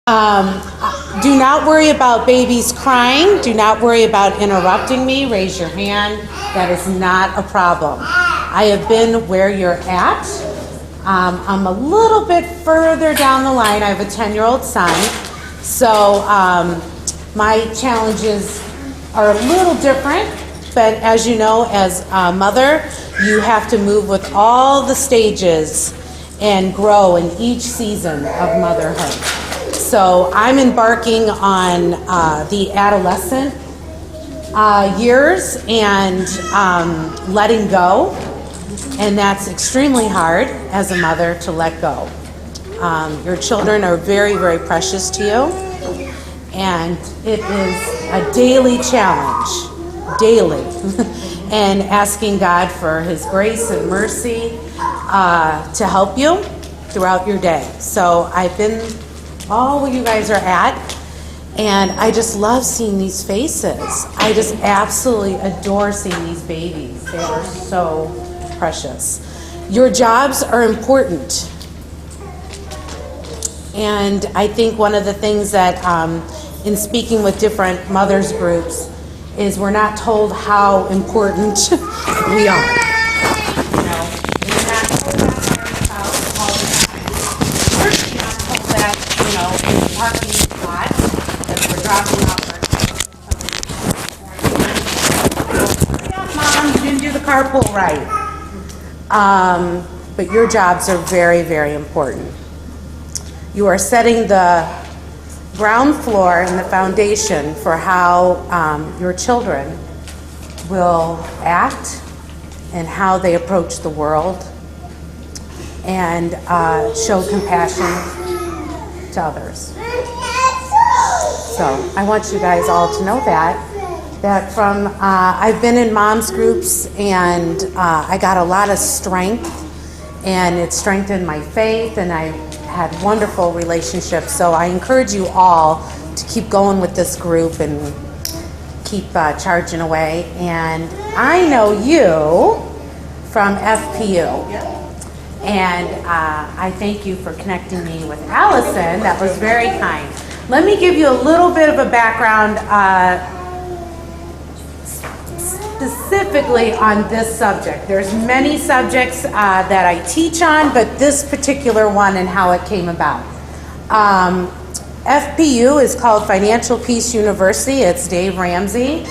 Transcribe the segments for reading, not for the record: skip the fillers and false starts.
Um, do not worry about babies crying. Do not worry about interrupting me. Raise your hand. That is not a problem. I have been where you're at. I'm a little bit further down the line. I have a 10-year-old son. So my challenges are a little different. But as you know, as a mother, you have to move with all the stages and grow in each season of motherhood. So I'm embarking on the adolescent years and letting go. And that's extremely hard as a mother to let go. Your children are very, very precious to you. And it is a daily challenge, daily. And asking God for His grace and mercy to help you throughout your day. So I've been all where you guys are at, and I just love seeing these faces. I just absolutely adore seeing these babies. They are so precious. Your jobs are important. And I think one of the things that in speaking with different mothers groups is we're not told how important we are. You know, we're not told that all the time. We're not told that, you know, in the parking lot as we're dropping off our yeah, Mom, you didn't do the carpool right. But your jobs are very, very important. You are setting the ground floor and the foundation for how your children will act and how they approach the world and show compassion to others. So I want you guys all to know that from I've been in moms groups and I got a lot of strength, and it strengthened my faith, and I had wonderful relationships. So I encourage you all to keep going with this group and keep charging away. And I know you from FPU. And I thank you for connecting me with Allison. That was very kind. Let me give you a little bit of a background specifically on this subject. There's many subjects that I teach on, but this particular one and how it came about. FPU is called Financial Peace University. It's Dave Ramsey.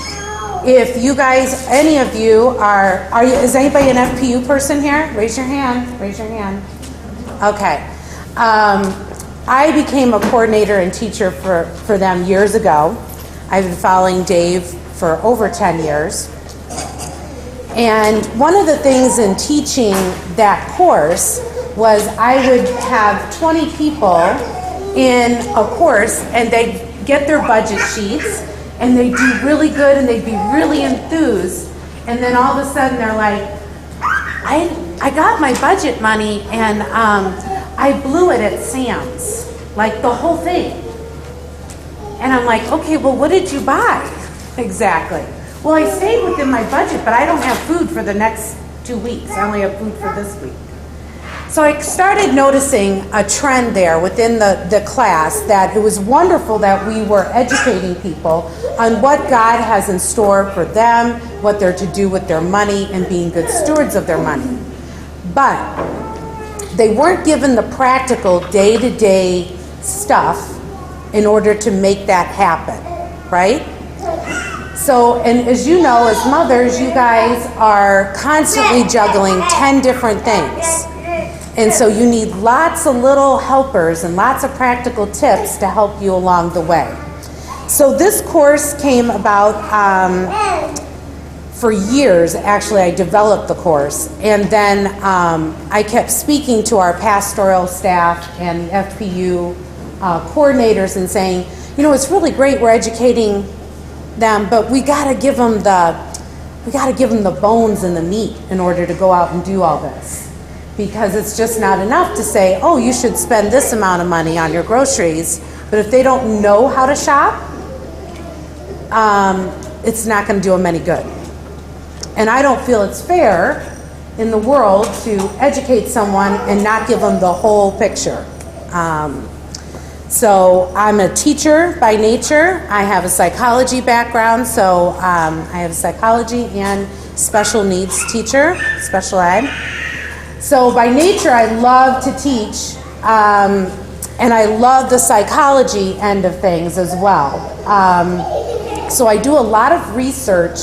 If you guys, any of you is anybody an FPU person here? Raise your hand. Raise your hand. Okay. I became a coordinator and teacher for them years ago. I've been following Dave for over 10 years. And one of the things in teaching that course was I would have 20 people in a course, and they'd get their budget sheets, and they'd do really good, and they'd be really enthused. And then all of a sudden they're like, I got my budget money, and I blew it at Sam's, like the whole thing. And I'm like, okay, well, what did you buy exactly? Well, I stayed within my budget, but I don't have food for the next 2 weeks. I only have food for this week. So I started noticing a trend there within the class, that it was wonderful that we were educating people on what God has in store for them, what they're to do with their money, and being good stewards of their money. But they weren't given the practical day-to-day stuff in order to make that happen, right? So, and as you know, as mothers, you guys are constantly juggling 10 different things. And so you need lots of little helpers and lots of practical tips to help you along the way. So this course came about for years. Actually, I developed the course. And then I kept speaking to our pastoral staff and FPU coordinators and saying, you know, it's really great we're educating them, but we got to give them the bones and the meat in order to go out and do all this. Because it's just not enough to say, oh, you should spend this amount of money on your groceries, but if they don't know how to shop, it's not going to do them any good. And I don't feel it's fair in the world to educate someone and not give them the whole picture. So I'm a teacher by nature. I have a psychology background, so I have a psychology and special needs teacher, special ed. So by nature, I love to teach, and I love the psychology end of things as well. So I do a lot of research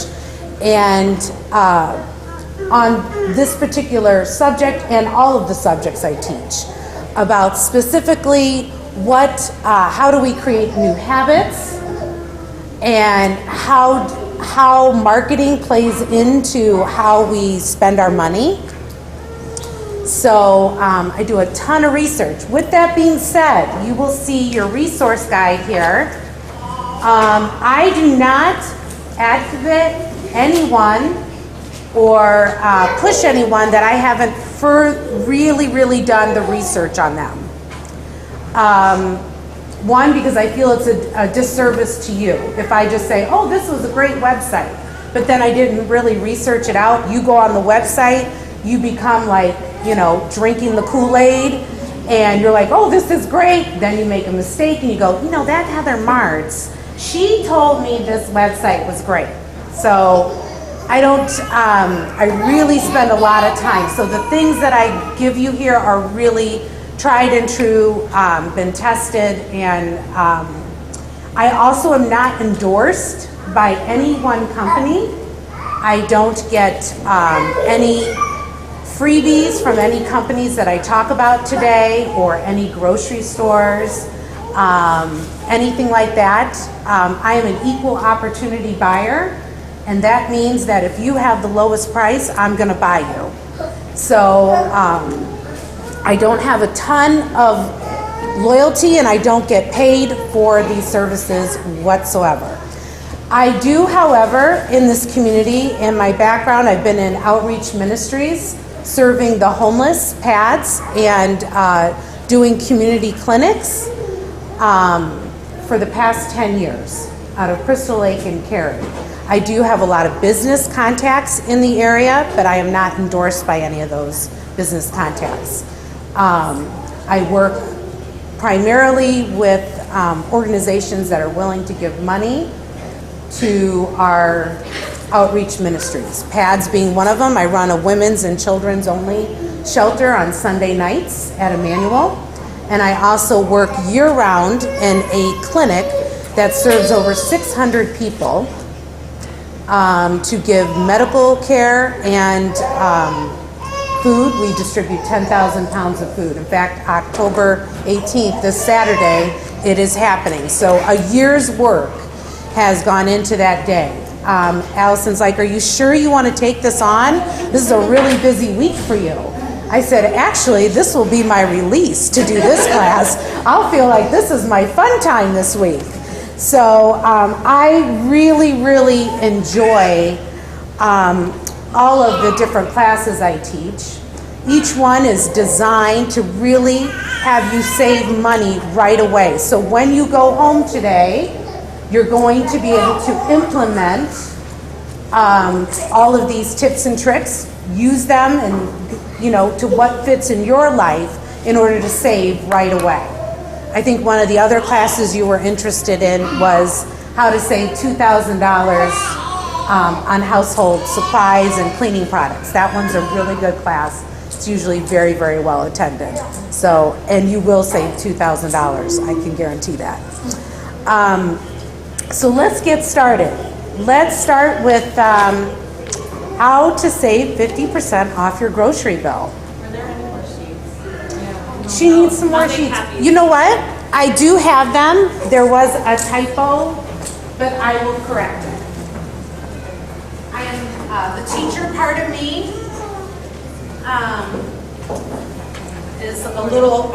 and on this particular subject and all of the subjects I teach about specifically how do we create new habits and how marketing plays into how we spend our money. So I do a ton of research. With that being said, you will see your resource guide here. I do not advocate anyone or push anyone that I haven't really done the research on them. One, because I feel it's a disservice to you. If I just say, oh, this was a great website, but then I didn't really research it out. You go on the website, you become like, drinking the Kool-Aid, and you're like, oh, this is great. Then you make a mistake and you go, that Heather Martz, she told me this website was great. So I really spend a lot of time. So the things that I give you here are really tried and true, been tested, and I also am not endorsed by any one company. I don't get any freebies from any companies that I talk about today or any grocery stores, anything like that. I am an equal opportunity buyer, and that means that if you have the lowest price, I'm going to buy you. So I don't have a ton of loyalty, and I don't get paid for these services whatsoever. I do, however, in this community, in my background, I've been in outreach ministries, serving the homeless, PADS, and doing community clinics for the past 10 years out of Crystal Lake and Cary. I do have a lot of business contacts in the area, but I am not endorsed by any of those business contacts. I work primarily with organizations that are willing to give money to our outreach ministries. PADS being one of them. I run a women's and children's only shelter on Sunday nights at Emmanuel. And I also work year-round in a clinic that serves over 600 people to give medical care and food. We distribute 10,000 pounds of food. In fact, October 18th, this Saturday, it is happening. So a year's work has gone into that day. Allison's like, are you sure you want to take this on? This is a really busy week for you. I said, actually, this will be my release to do this class. I'll feel like this is my fun time this week. So I really enjoy all of the different classes I teach. Each one is designed to really have you save money right away. So when you go home today, you're going to be able to implement all of these tips and tricks, use them and to what fits in your life in order to save right away. I think one of the other classes you were interested in was how to save $2,000 on household supplies and cleaning products. That one's a really good class. It's usually very well attended. So, and you will save $2,000, I can guarantee that. So let's get started. Let's start with how to save 50% off your grocery bill. Are there any more sheets? She needs some more sheets. You know what? I do have them. There was a typo, but I will correct it. I am the teacher part of me is a little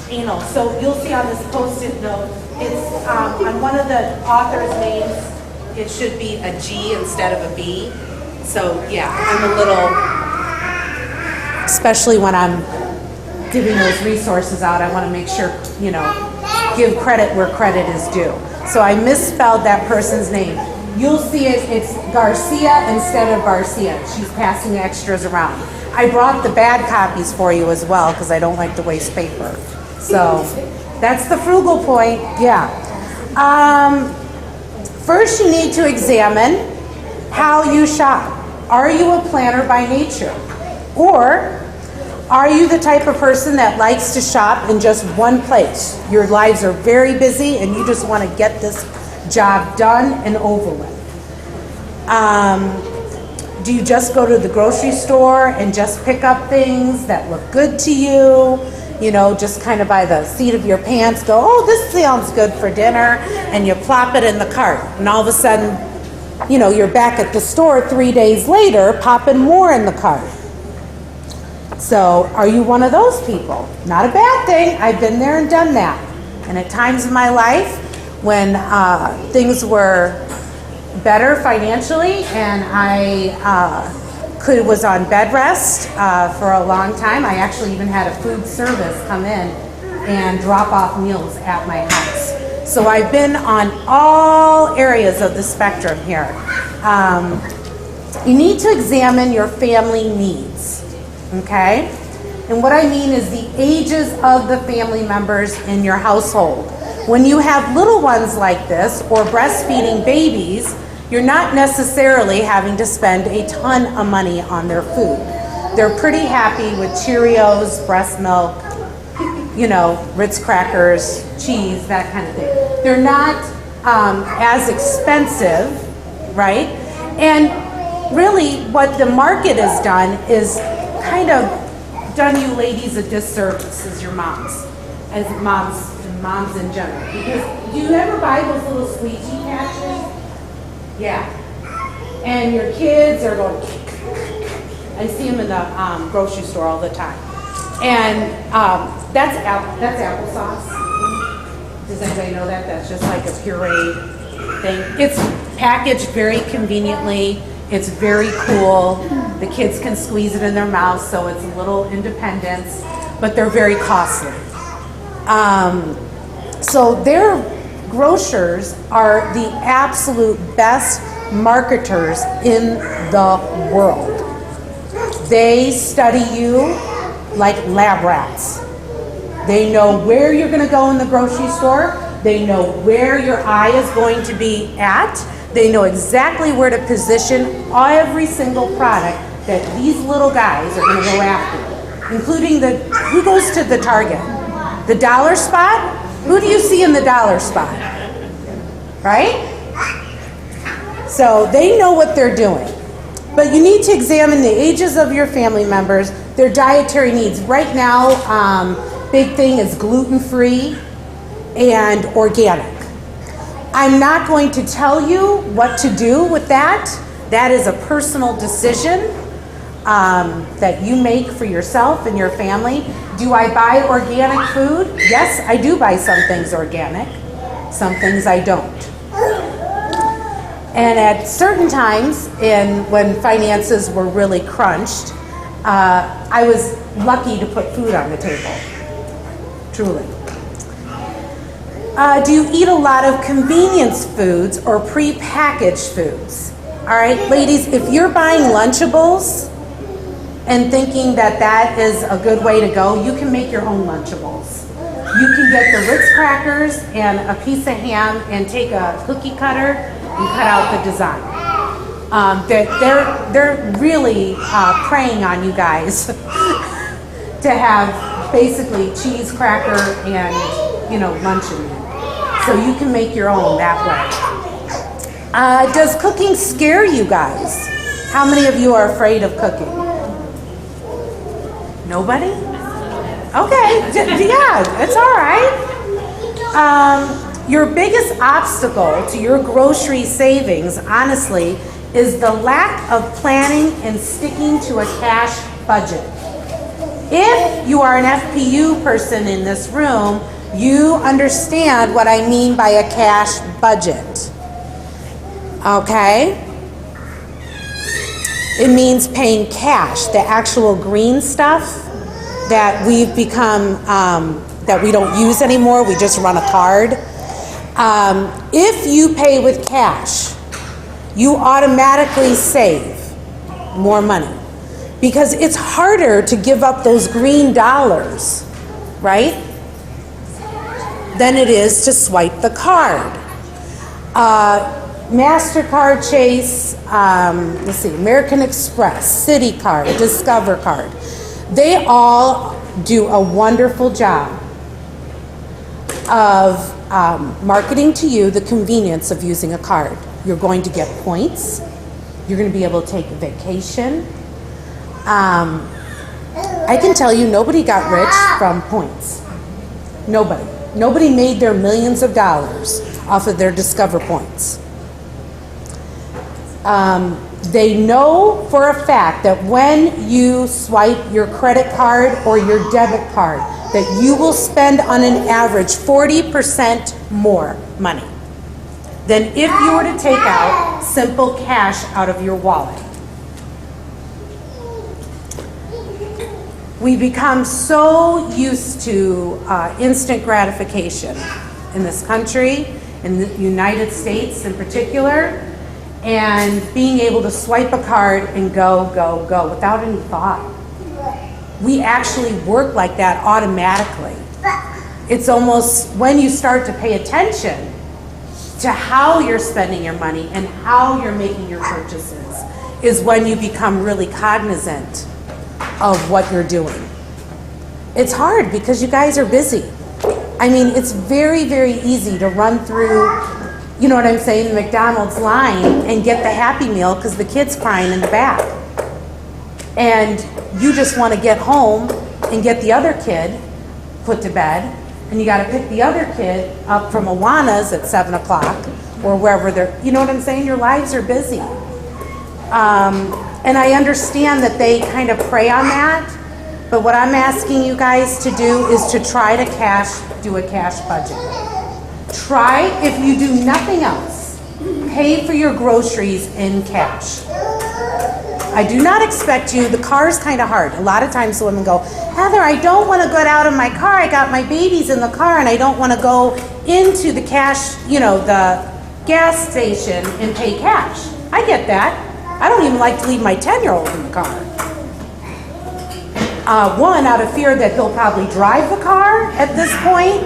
anal. So you'll see on this Post-it note, it's on one of the author's names, it should be a G instead of a B. So yeah, I'm a little, especially when I'm giving those resources out, I want to make sure, give credit where credit is due. So I misspelled that person's name. You'll see it's Garcia instead of Garcia. She's passing the extras around. I brought the bad copies for you as well because I don't like to waste paper. So that's the frugal point, yeah. First, you need to examine how you shop. Are you a planner by nature? Or are you the type of person that likes to shop in just one place? Your lives are very busy and you just want to get this job done and over with. Do you just go to the grocery store and just pick up things that look good to you? You know, just kind of by the seat of your pants go, oh, this sounds good for dinner, and you plop it in the cart. And all of a sudden, you know, you're back at the store 3 days later, popping more in the cart. So are you one of those people? Not a bad thing. I've been there and done that. And at times in my life when things were better financially and I was on bed rest for a long time. I actually even had a food service come in and drop off meals at my house. So I've been on all areas of the spectrum here. You need to examine your family needs, okay? And what I mean is the ages of the family members in your household. When you have little ones like this or breastfeeding babies, you're not necessarily having to spend a ton of money on their food. They're pretty happy with Cheerios, breast milk, you know, Ritz crackers, cheese, that kind of thing. They're not as expensive, right? And really what the market has done is kind of done you ladies a disservice as your moms, as moms in general. Because do you ever buy those little squeegee patches? Yeah. And your kids are going, I see them in the grocery store all the time. And that's applesauce. Does anybody know that? That's just like a pureed thing. It's packaged very conveniently. It's very cool. The kids can squeeze it in their mouth, so it's a little independence, but they're very costly. So their grocers are the absolute best marketers in the world. They study you like lab rats. They know where you're going to go in the grocery store. They know where your eye is going to be at. They know exactly where to position every single product that these little guys are going to go after, including who goes to the Target? The dollar spot? Who do you see in the dollar spot? Right? So they know what they're doing. But you need to examine the ages of your family members, their dietary needs. Right now, big thing is gluten-free and organic. I'm not going to tell you what to do with that. That is a personal decision that you make for yourself and your family. Do I buy organic food? Yes, I do buy some things organic. Some things I don't. And at certain times, when finances were really crunched, I was lucky to put food on the table. Truly. Do you eat a lot of convenience foods or prepackaged foods? All right, ladies, if you're buying Lunchables and thinking that that is a good way to go, you can make your own Lunchables. You can get the Ritz crackers and a piece of ham and take a cookie cutter and cut out the design. They're really preying on you guys to have basically cheese, cracker, and luncheon. So you can make your own that way. Does cooking scare you guys? How many of you are afraid of cooking? Nobody? Okay, yeah, it's all right. Your biggest obstacle to your grocery savings, honestly, is the lack of planning and sticking to a cash budget. If you are an FPU person in this room, you understand what I mean by a cash budget. Okay? It means paying cash, the actual green stuff that we've become, that we don't use anymore, we just run a card. If you pay with cash, you automatically save more money because it's harder to give up those green dollars, right? than it is to swipe the card. MasterCard, Chase, let's see, American Express, Citi Card, Discover Card. They all do a wonderful job of marketing to you the convenience of using a card. You're going to get points. You're going to be able to take a vacation. I can tell you nobody got rich from points. Nobody. Nobody made their millions of dollars off of their Discover points. They know for a fact that when you swipe your credit card or your debit card, that you will spend on an average 40% more money than if you were to take out simple cash out of your wallet. We become so used to instant gratification in this country, in the United States in particular, and being able to swipe a card and go, go, go without any thought. We actually work like that automatically. It's almost when you start to pay attention to how you're spending your money and how you're making your purchases is when you become really cognizant of what you're doing. It's hard because you guys are busy. I mean, it's very, very easy to run through, you know what I'm saying, the McDonald's line and get the Happy Meal because the kid's crying in the back. And you just want to get home and get the other kid put to bed, and you got to pick the other kid up from Awana's at 7 o'clock or wherever they're, you know what I'm saying? Your lives are busy. And I understand that they kind of prey on that, but what I'm asking you guys to do is to try to do a cash budget. Try, if you do nothing else, pay for your groceries in cash. I do not expect you, the car is kind of hard. A lot of times the women go, Heather, I don't want to get out of my car. I got my babies in the car and I don't want to go into the cash, you know, the gas station and pay cash. I get that. I don't even like to leave my 10-year-old in the car. One, out of fear that he'll probably drive the car at this point,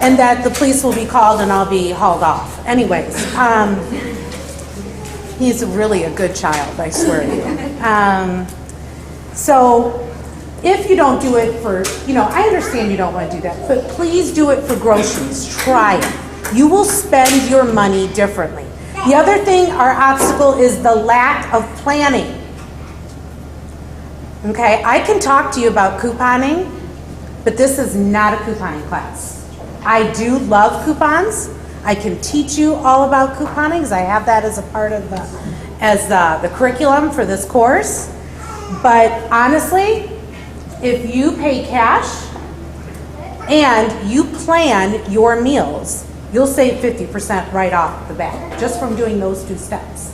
and that the police will be called and I'll be hauled off. Anyways, he's really a good child, I swear to you. So if you don't do it for, you know, I understand you don't want to do that, but please do it for groceries. Try it. You will spend your money differently. The other thing, our obstacle is the lack of planning. Okay, I can talk to you about couponing, but this is not a couponing class. I do love coupons. I can teach you all about couponing because I have that as a part of the curriculum for this course. But honestly, if you pay cash and you plan your meals, you'll save 50% right off the bat just from doing those two steps.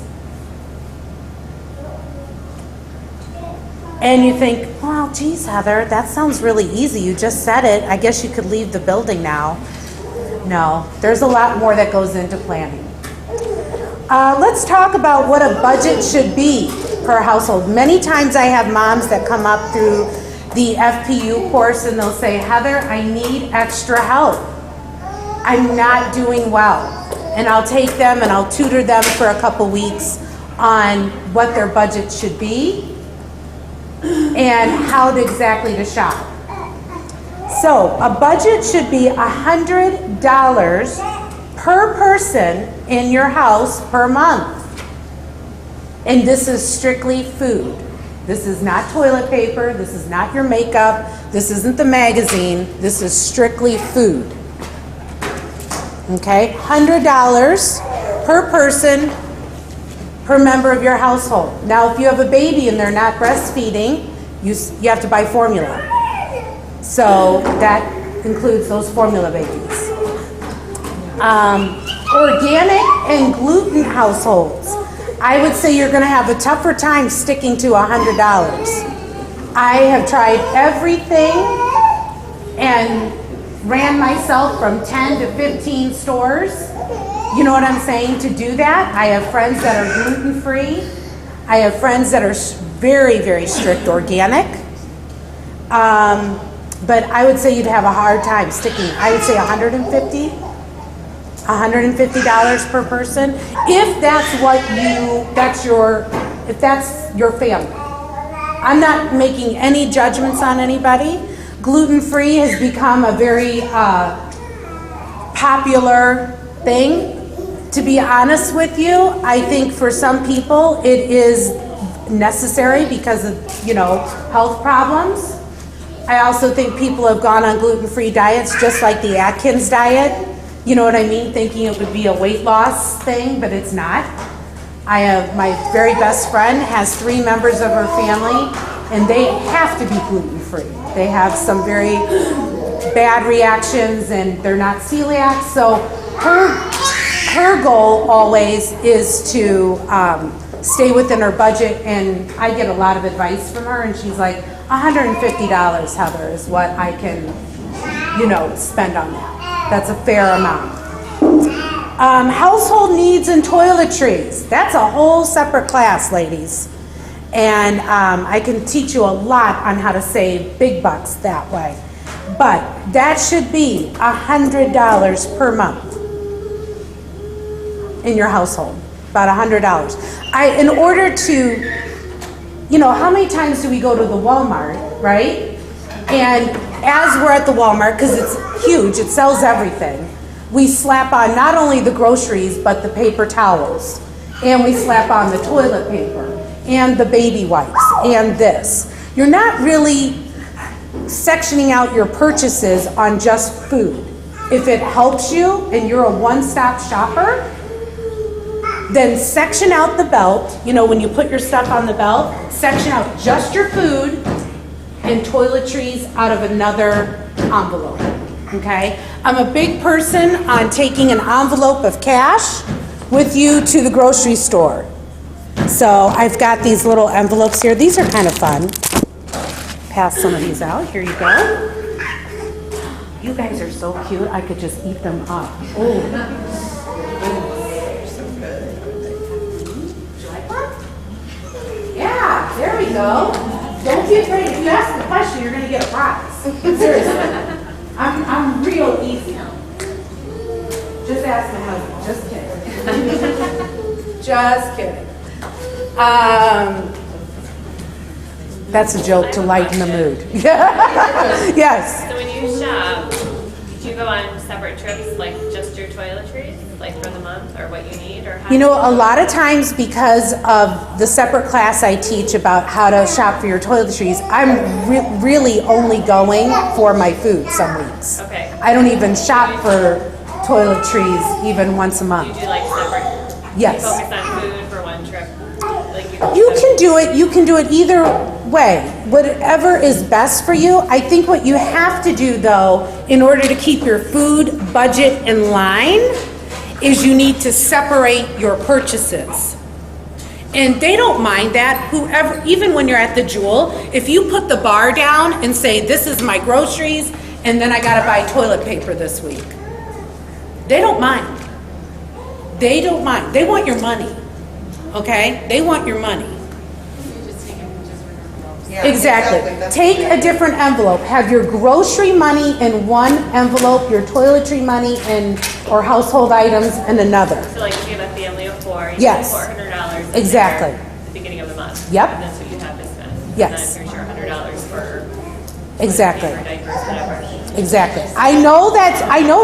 And you think, well, geez, Heather, that sounds really easy. You just said it. I guess you could leave the building now. No, there's a lot more that goes into planning. Let's talk about what a budget should be per household. Many times I have moms that come up through the FPU course and they'll say, Heather, I need extra help. I'm not doing well. And I'll take them and I'll tutor them for a couple weeks on what their budget should be and how exactly to shop. So a budget should be $100 per person in your house per month. And this is strictly food. This is not toilet paper. This is not your makeup. This isn't the magazine. This is strictly food. Okay, $100 per person per member of your household. Now, if you have a baby and they're not breastfeeding, you have to buy formula. So that includes those formula babies. Organic and gluten households. I would say you're going to have a tougher time sticking to $100. I have tried everything and ran myself from 10 to 15 stores. You know what I'm saying? To do that, I have friends that are gluten-free. I have friends that are very, very strict organic. but I would say you'd have a hard time sticking. I would say $150 per person, if that's your family. I'm not making any judgments on anybody. Gluten-free has become a very popular thing. To be honest with you, I think for some people it is necessary because of, health problems. I also think people have gone on gluten-free diets just like the Atkins diet. You know what I mean? Thinking it would be a weight loss thing, but it's not. I have my very best friend has 3 members of her family, and they have to be gluten-free. They have some very bad reactions, and they're not celiac. So her goal always is to stay within her budget, and I get a lot of advice from her, and she's like, $150, Heather, is what I can, spend on that. That's a fair amount. Household needs and toiletries. That's a whole separate class, ladies. And I can teach you a lot on how to save big bucks that way. But that should be $100 per month in your household. About $100. In order to, how many times do we go to the Walmart, right? And as we're at the Walmart, because it's huge, it sells everything, we slap on not only the groceries, but the paper towels. And we slap on the toilet paper and the baby wipes and this. You're not really sectioning out your purchases on just food. If it helps you and you're a one-stop shopper, then section out the belt. When you put your stuff on the belt, section out just your food and toiletries out of another envelope, okay? I'm a big person on taking an envelope of cash with you to the grocery store. So I've got these little envelopes here. These are kind of fun. Pass some of these out. Here you go. You guys are so cute. I could just eat them up. Oh. Yeah, there we go. Don't be afraid. If you ask the question, you're going to get a prize. Seriously. I'm real easy. Just ask my husband. Just kidding. Just kidding. That's a joke to lighten the mood. Yes. So when you shop, do you go on separate trips, like just your toiletries, like for the month, or what you need, or how? A lot of times because of the separate class I teach about how to shop for your toiletries, I'm really only going for my food some weeks. Okay. I don't even shop for toiletries even once a month. You do like separate? Yes. You focus on food for one trip? Like You can do it either way. Whatever is best for you. I think what you have to do, though, in order to keep your food budget in line, is you need to separate your purchases. And they don't mind that. Whoever, even when you're at the Jewel, if you put the bar down and say, this is my groceries, and then I gotta buy toilet paper this week. They don't mind. They don't mind. They want your money. Okay? They want your money. Yeah, Exactly. That's Take the a different envelope. Have your grocery money in one envelope, your toiletry money or household items in another. So like if you have a family of 4, you Yes. have $400 in Exactly. there at the beginning of the month. Yep. And that's what you have to spend. Yes. And then here's your $100 for Exactly. paper, diapers, whatever. Exactly. I know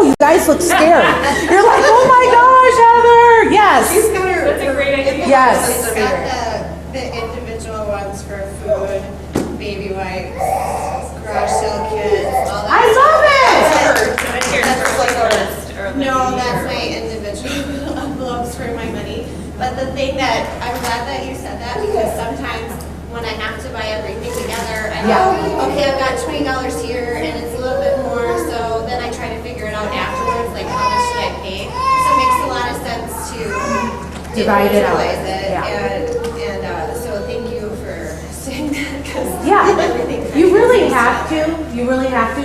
you guys look scared. You're like, oh my gosh, Heather. Yes. She's got her. That's a great idea. Yes. She's got the individual ones for food, baby wipes, garage sale kits, all that. I love it. And here's That's for like a a- list or a No, list that's or- my individual envelopes for my money. But the thing that, I'm glad that you said that, because sometimes when I have to buy everything together, I go, okay, I've got $20 here and it's a little bit more, so then I try to figure it out afterwards, like how much should I pay? So it makes a lot of sense to Divide it out. individualize it. Yeah. And so thank you for saying that, because Yeah. everything. You really have to. You really have to.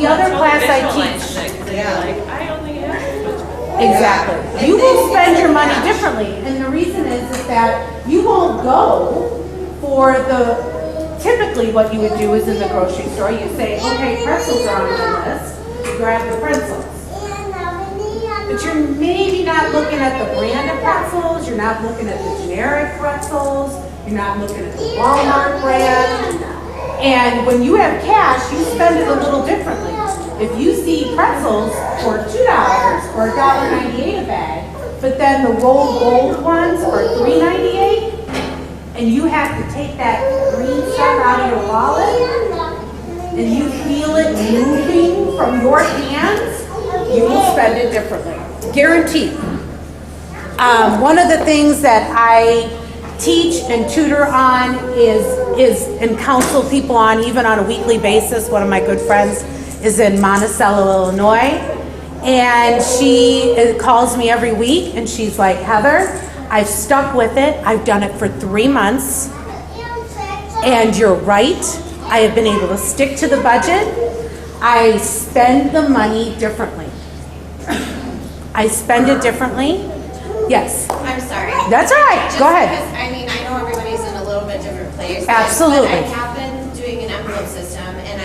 The other class I teach. Yeah. Like, I only have this much. Exactly. You will spend your money differently, and the reason is that you won't go for the typically what you would do is in the grocery store, you say, okay, pretzels are on the list, you grab the pretzels. But you're maybe not looking at the brand of pretzels, you're not looking at the generic pretzels, you're not looking at the Walmart brand. And when you have cash, you spend it a little differently. If you see pretzels for $2 or $1.98 a bag, but then the rolled gold ones are $3.98, and you have to take that green stuff out of your wallet, and you feel it moving from your hands, you will spend it differently. Guaranteed. One of the things that I teach and tutor on is and counsel people on, even on a weekly basis. One of my good friends is in Monticello, Illinois, and she calls me every week and she's like, Heather, I've stuck with it. I've done it for 3 months, and you're right. I have been able to stick to the budget. I spend the money differently. I spend it differently. Yes. I'm sorry. That's all right. Just Go ahead. Because, I mean, I know everybody's in a little bit different place. Absolutely. But I have been doing an envelope system, and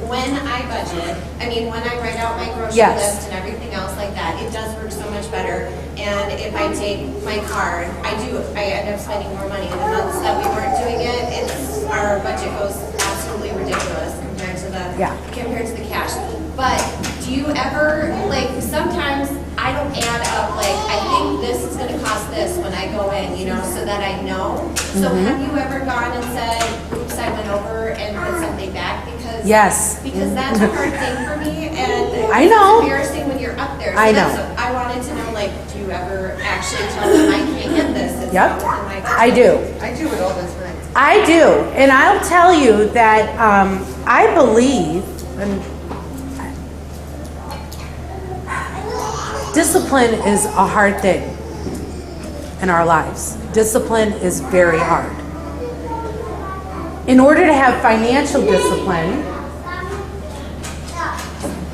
when I budget, I mean, when I write out my grocery Yes. list and everything else like that, it does work so much better. And if I take my card, I end up spending more money. The months that we weren't doing it, our budget goes absolutely ridiculous compared to the cash. But do you ever, like, sometimes I don't add up, like, I think this is gonna cost this when I go in, you know, so that I know. So have you ever gone and said, oops, I went over and put something back? Because that's a hard thing for me, and I know. it's embarrassing when you're up there. So I know. I wanted to know, like, do you ever actually tell them I can't get this? It's Yep. not within my budget? I do. I do it all the time. I do. And I'll tell you that I believe, and discipline is a hard thing in our lives. Discipline is very hard. In order to have financial discipline,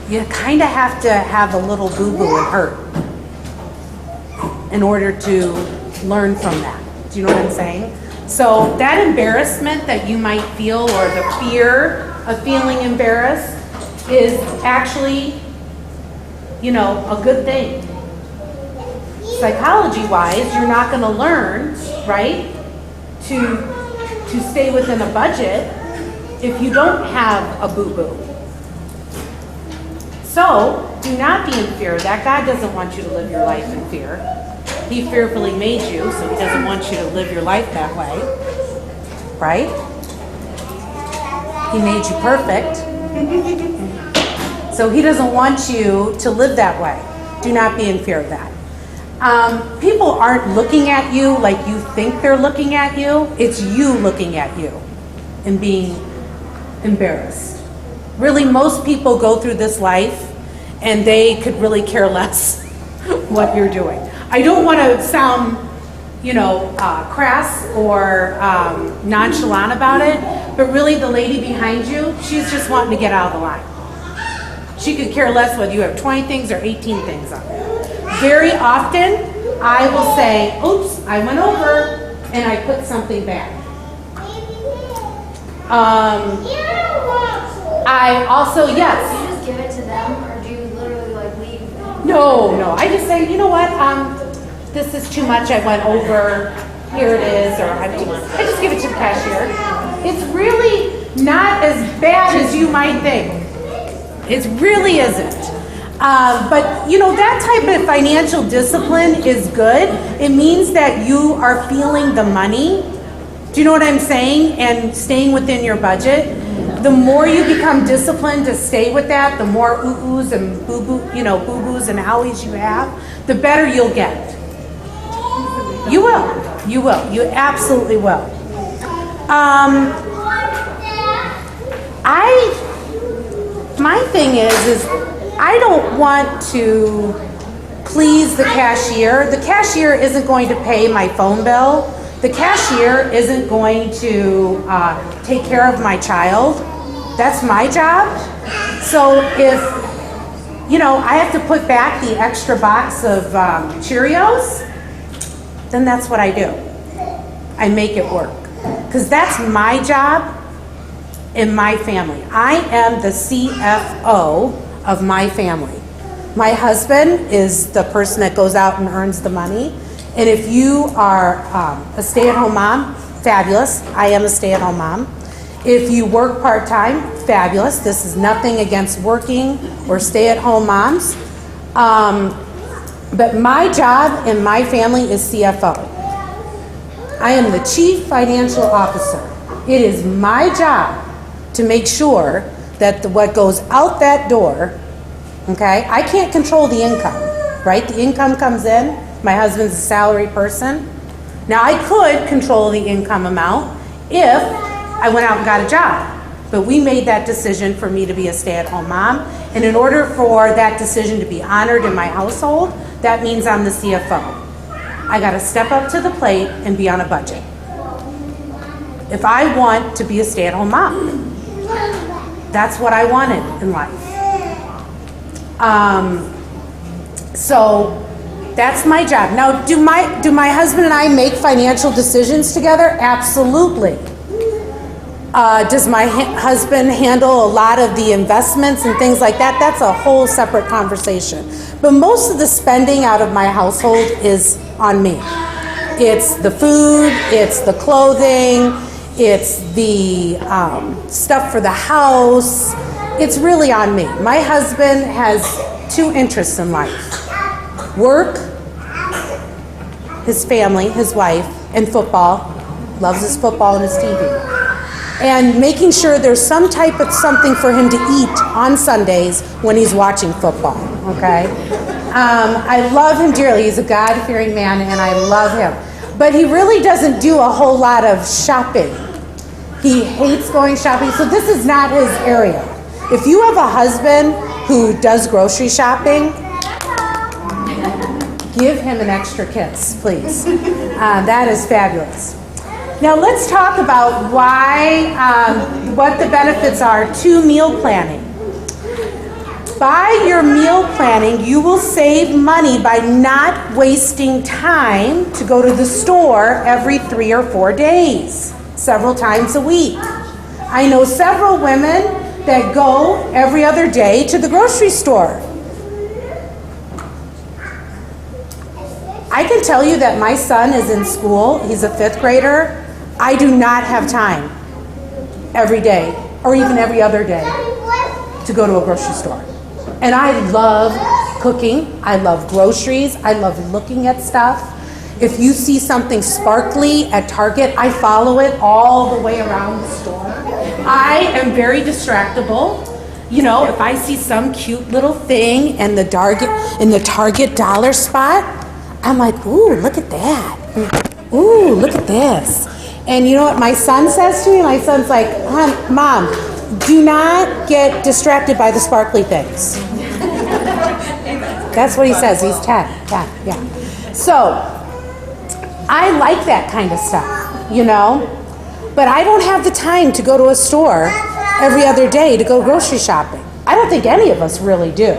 you kind of have to have a little boo-boo and hurt in order to learn from that. Do you know what I'm saying? So that embarrassment that you might feel, or the fear of feeling embarrassed, is actually, you know, a good thing. Psychology-wise, you're not going to learn, right, to stay within a budget if you don't have a boo-boo. So, do not be in fear. That God doesn't want you to live your life in fear. He fearfully made you, so he doesn't want you to live your life that way. Right? He made you perfect. So he doesn't want you to live that way. Do not be in fear of that. People aren't looking at you like you think they're looking at you. It's you looking at you and being embarrassed. Really, most people go through this life and they could really care less what you're doing. I don't want to sound, you know, crass or nonchalant about it, but really the lady behind you, she's just wanting to get out of the line. She could care less whether you have 20 things or 18 things on there. Very often, I will say, oops, I went over, and I put something back. I also, yes. Do you just give it to them, or do you literally like leave? No. I just say, you know what? This is too much. I went over. Here it is, or I just give it to the cashier. It's really not as bad as you might think. It really isn't. But you know, that type of financial discipline is good. It means that you are feeling the money. Do you know what I'm saying? And staying within your budget. The more you become disciplined to stay with that, the more ooh-oohs and boo-boos and owies you have, the better you'll get. You will. You absolutely will. My thing is I don't want to please the cashier. The cashier isn't going to pay my phone bill. The cashier isn't going to take care of my child. That's my job. So if, you know, I have to put back the extra box of Cheerios, then that's what I do. I make it work. Because that's my job, in my family. I am the CFO of my family. My husband is the person that goes out and earns the money. And if you are a stay-at-home mom, fabulous. I am a stay-at-home mom. If you work part-time, fabulous. This is nothing against working or stay-at-home moms. But my job in my family is CFO. I am the Chief Financial Officer. It is my job to make sure that what goes out that door, okay, I can't control the income, right? The income comes in. My husband's a salary person. Now, I could control the income amount if I went out and got a job. But we made that decision for me to be a stay-at-home mom. And in order for that decision to be honored in my household, that means I'm the CFO. I got to step up to the plate and be on a budget if I want to be a stay-at-home mom. That's what I wanted in life. So that's my job. Now, do my husband and I make financial decisions together? Absolutely. Does my husband handle a lot of the investments and things like that? That's a whole separate conversation. But most of the spending out of my household is on me. It's the food, it's the clothing, it's the stuff for the house. It's really on me. My husband has two interests in life: work, his family, his wife, and football. Loves his football and his TV. And making sure there's some type of something for him to eat on Sundays when he's watching football, okay? I love him dearly. He's a God-fearing man, and I love him. But he really doesn't do a whole lot of shopping. He hates going shopping, so this is not his area. If you have a husband who does grocery shopping, give him an extra kiss, please. That is fabulous. Now let's talk about what the benefits are to meal planning. By your meal planning, you will save money by not wasting time to go to the store every 3 or 4 days, several times a week. I know several women that go every other day to the grocery store. I can tell you that my son is in school. He's a 5th grader. I do not have time every day or even every other day to go to a grocery store. And I love cooking. I love groceries. I love looking at stuff. If you see something sparkly at Target, I follow it all the way around the store. I am very distractible. You know, if I see some cute little thing in the Target dollar spot, I'm like, ooh, look at that. Ooh, look at this. And you know what my son says to me? My son's like, Mom, do not get distracted by the sparkly things. That's what he says. He's 10, yeah. So, I like that kind of stuff, you know? But I don't have the time to go to a store every other day to go grocery shopping. I don't think any of us really do.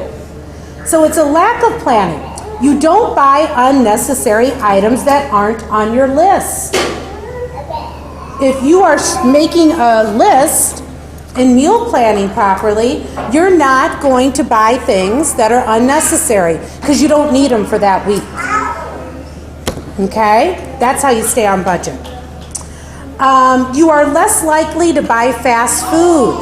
So it's a lack of planning. You don't buy unnecessary items that aren't on your list. If you are making a list and meal planning properly, you're not going to buy things that are unnecessary because you don't need them for that week. Okay? That's how you stay on budget. You are less likely to buy fast food.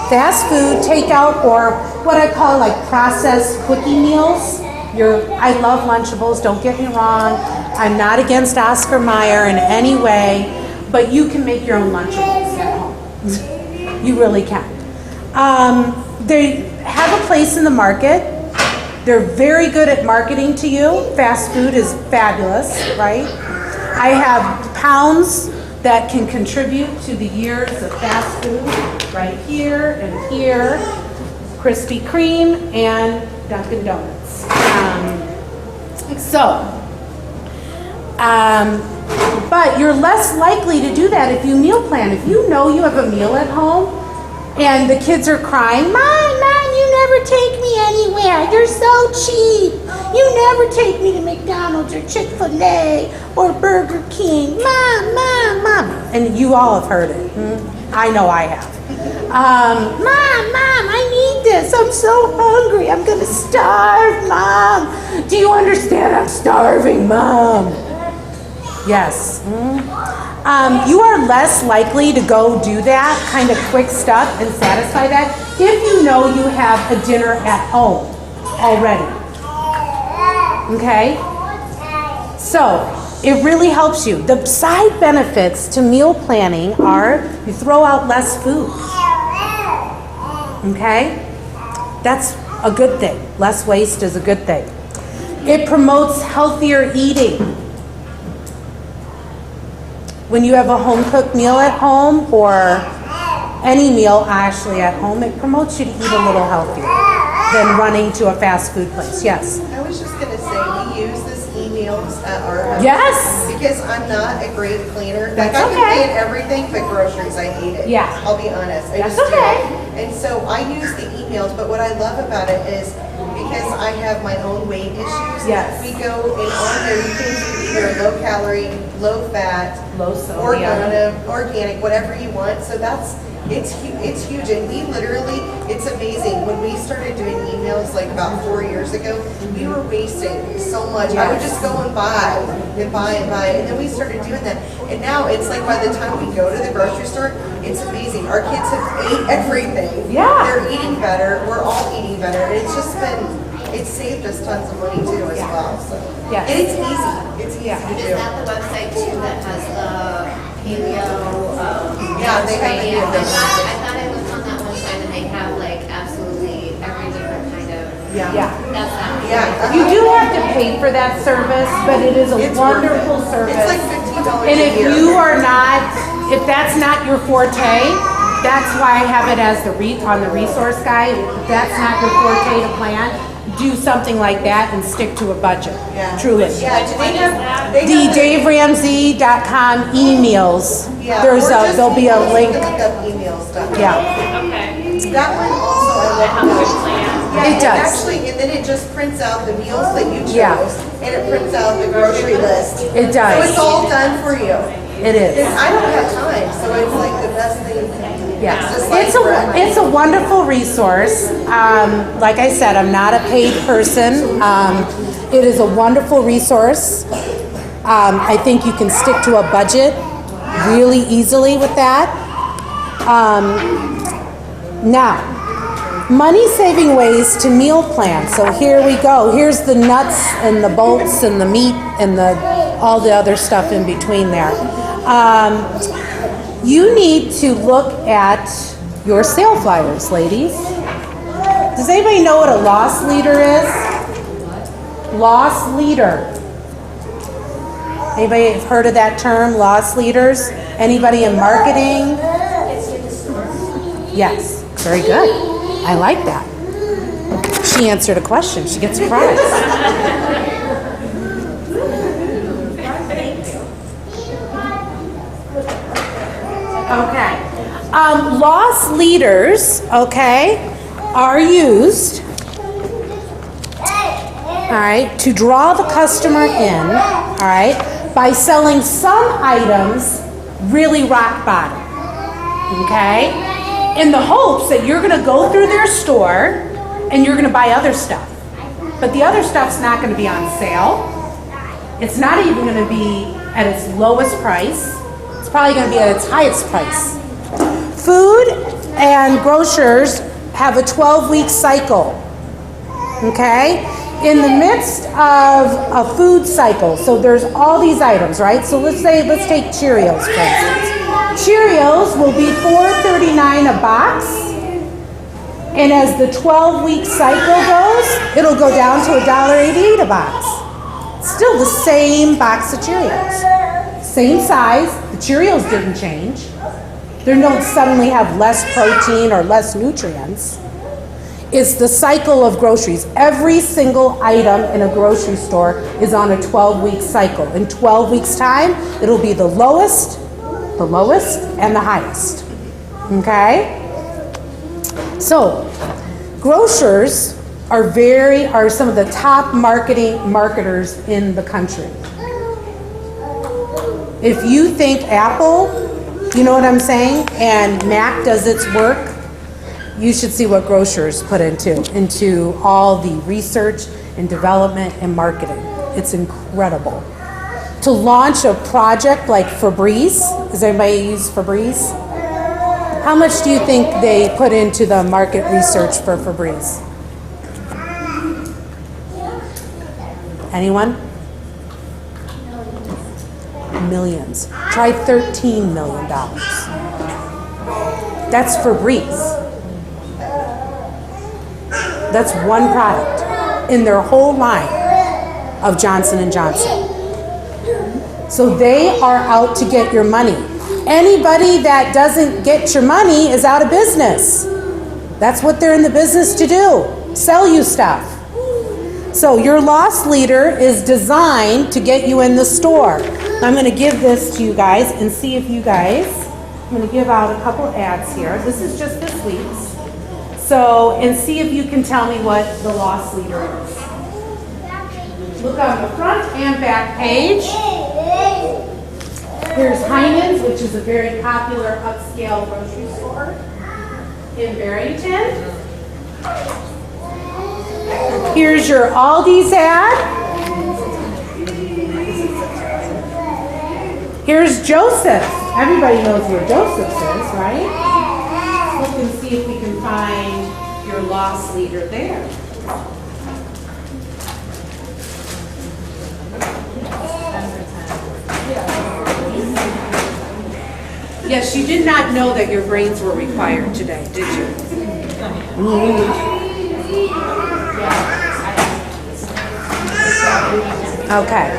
Fast food, takeout, or what I call like processed quickie meals. I love Lunchables, don't get me wrong. I'm not against Oscar Mayer in any way, but you can make your own Lunchables at home. You really can. They have a place in the market. They're very good at marketing to you. Fast food is fabulous, right? I have pounds that can contribute to the years of fast food right here and here. Krispy Kreme and Dunkin' Donuts. But you're less likely to do that if you meal plan. If you know you have a meal at home and the kids are crying, Mom, you never take me anywhere. You're so cheap. You never take me to McDonald's or Chick-fil-A or Burger King. Mom. And you all have heard it. I know I have. Mom, I need this. I'm so hungry. I'm gonna starve, Mom. Do you understand? I'm starving, Mom. Yes. You are less likely to go do that kind of quick stuff and satisfy that if you know you have a dinner at home already. Okay? So, it really helps you. The side benefits to meal planning are you throw out less food. Okay? That's a good thing. Less waste is a good thing. It promotes healthier eating. When you have a home-cooked meal at home or any meal actually at home, it promotes you to eat a little healthier than running to a fast food place. Yes? I was just gonna say, we use this e-meals at our house. Yes! Because I'm not a great cleaner. That's Like I can okay. clean everything but groceries, I hate it. Yeah. I'll be honest, I That's just do. okay. And so I use the e-meals, but what I love about it is because I have my own weight issues. Yes. We go and on there, you can do either low calorie, low fat, Low sodium. organic, whatever you want. So it's huge, and we literally, it's amazing. When we started doing emails like about 4 years ago, we were wasting so much. I would just go and buy, and then we started doing that. And now it's like by the time we go to the grocery store, it's amazing. Our kids have ate everything. Yeah. They're eating better. We're all eating better. And it's just it's saved us tons of money too as well. So. Yes. And it's easy. It's easy to Is do. that the website too that has the paleo, Yeah, they have Mediterranean? the- I thought I looked on that website and they have like absolutely every different kind of, Yeah. that's not. Yeah. You do have to pay for that service, but it is a It's worth it. wonderful service. It's like $15 And a if year. you are not, if that's not your forte, that's why I have it as on the resource guide. If that's not your forte to plan, do something like that and stick to a budget. Yeah. Truly. Yeah, do they have, they The have DaveRamsey.com emails. yeah, There's or just there'll be a emails. link. You can look up email stuff. Yeah, Okay. That one also I The hunger love. plan. Yeah, It does. Actually, and then it just prints out the meals that you chose, Yeah. and it prints out the grocery list. it So it's does. all done for you. It is. And I don't have time, so it's like the best thing. Yes, It's just like bread. it's a wonderful resource. Like I said, I'm not a paid person. It is a wonderful resource. I think you can stick to a budget really easily with that. Now, money-saving ways to meal plan. So here we go. Here's the nuts and the bolts and the meat and all the other stuff in between there. You need to look at your sale flyers, ladies. Does anybody know what a loss leader is? Loss leader. Anybody heard of that term, loss leaders? Anybody in marketing? Yes, very good. I like that. She answered a question. She gets a prize. Okay. Loss leaders, okay, are used, all right, to draw the customer in, all right, by selling some items really rock bottom, okay, in the hopes that you're going to go through their store and you're going to buy other stuff. But the other stuff's not going to be on sale. It's not even going to be at its lowest price. It's probably going to be at its highest price. Food and grocers have a 12-week cycle, okay? In the midst of a food cycle, so there's all these items, right? So let's take Cheerios, for instance. Cheerios will be $4.39 a box, and as the 12-week cycle goes, it'll go down to $1.88 a box. Still the same box of Cheerios. Same size, the Cheerios didn't change. They don't suddenly have less protein or less nutrients. It's the cycle of groceries. Every single item in a grocery store is on a 12-week cycle. In 12 weeks' time, it'll be the lowest, and the highest. Okay? So, grocers are some of the top marketers in the country. If you think Apple You know what I'm saying? And MAC does its work. You should see what grocers put into all the research and development and marketing. It's incredible. To launch a project like Febreze, does anybody use Febreze? How much do you think they put into the market research for Febreze? Anyone? Millions. Try $13 million. That's Febreze. That's one product in their whole line of Johnson & Johnson. So they are out to get your money. Anybody that doesn't get your money is out of business. That's what they're in the business to do, sell you stuff. So your loss leader is designed to get you in the store. I'm going to give this to you guys and see if you guys, I'm going to give out a couple ads here. This is just this week's. So, and see if you can tell me what the loss leader is. Look on the front and back page. Here's Heinen's, which is a very popular upscale grocery store in Barrington. Here's your Aldi's ad. Here's Joseph's. Everybody knows where Joseph's is, right? Look and see if we can find your loss leader there. Yes, you did not know that your brains were required today, did you? Okay.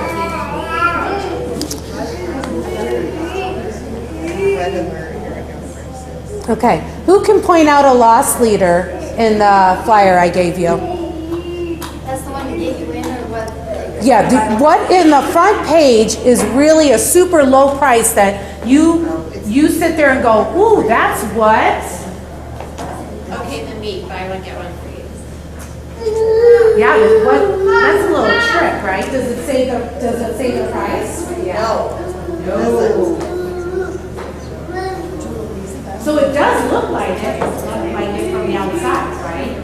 Okay. Who can point out a loss leader in the flyer I gave you? That's the one that gave you in or what? Yeah, what in the front page is really a super low price that you sit there and go, ooh, that's what? Okay, the meat, buy one, get one free. Yeah, that's a little trick, right? Does it say the price? No. No. So it does look like it from the outside, right?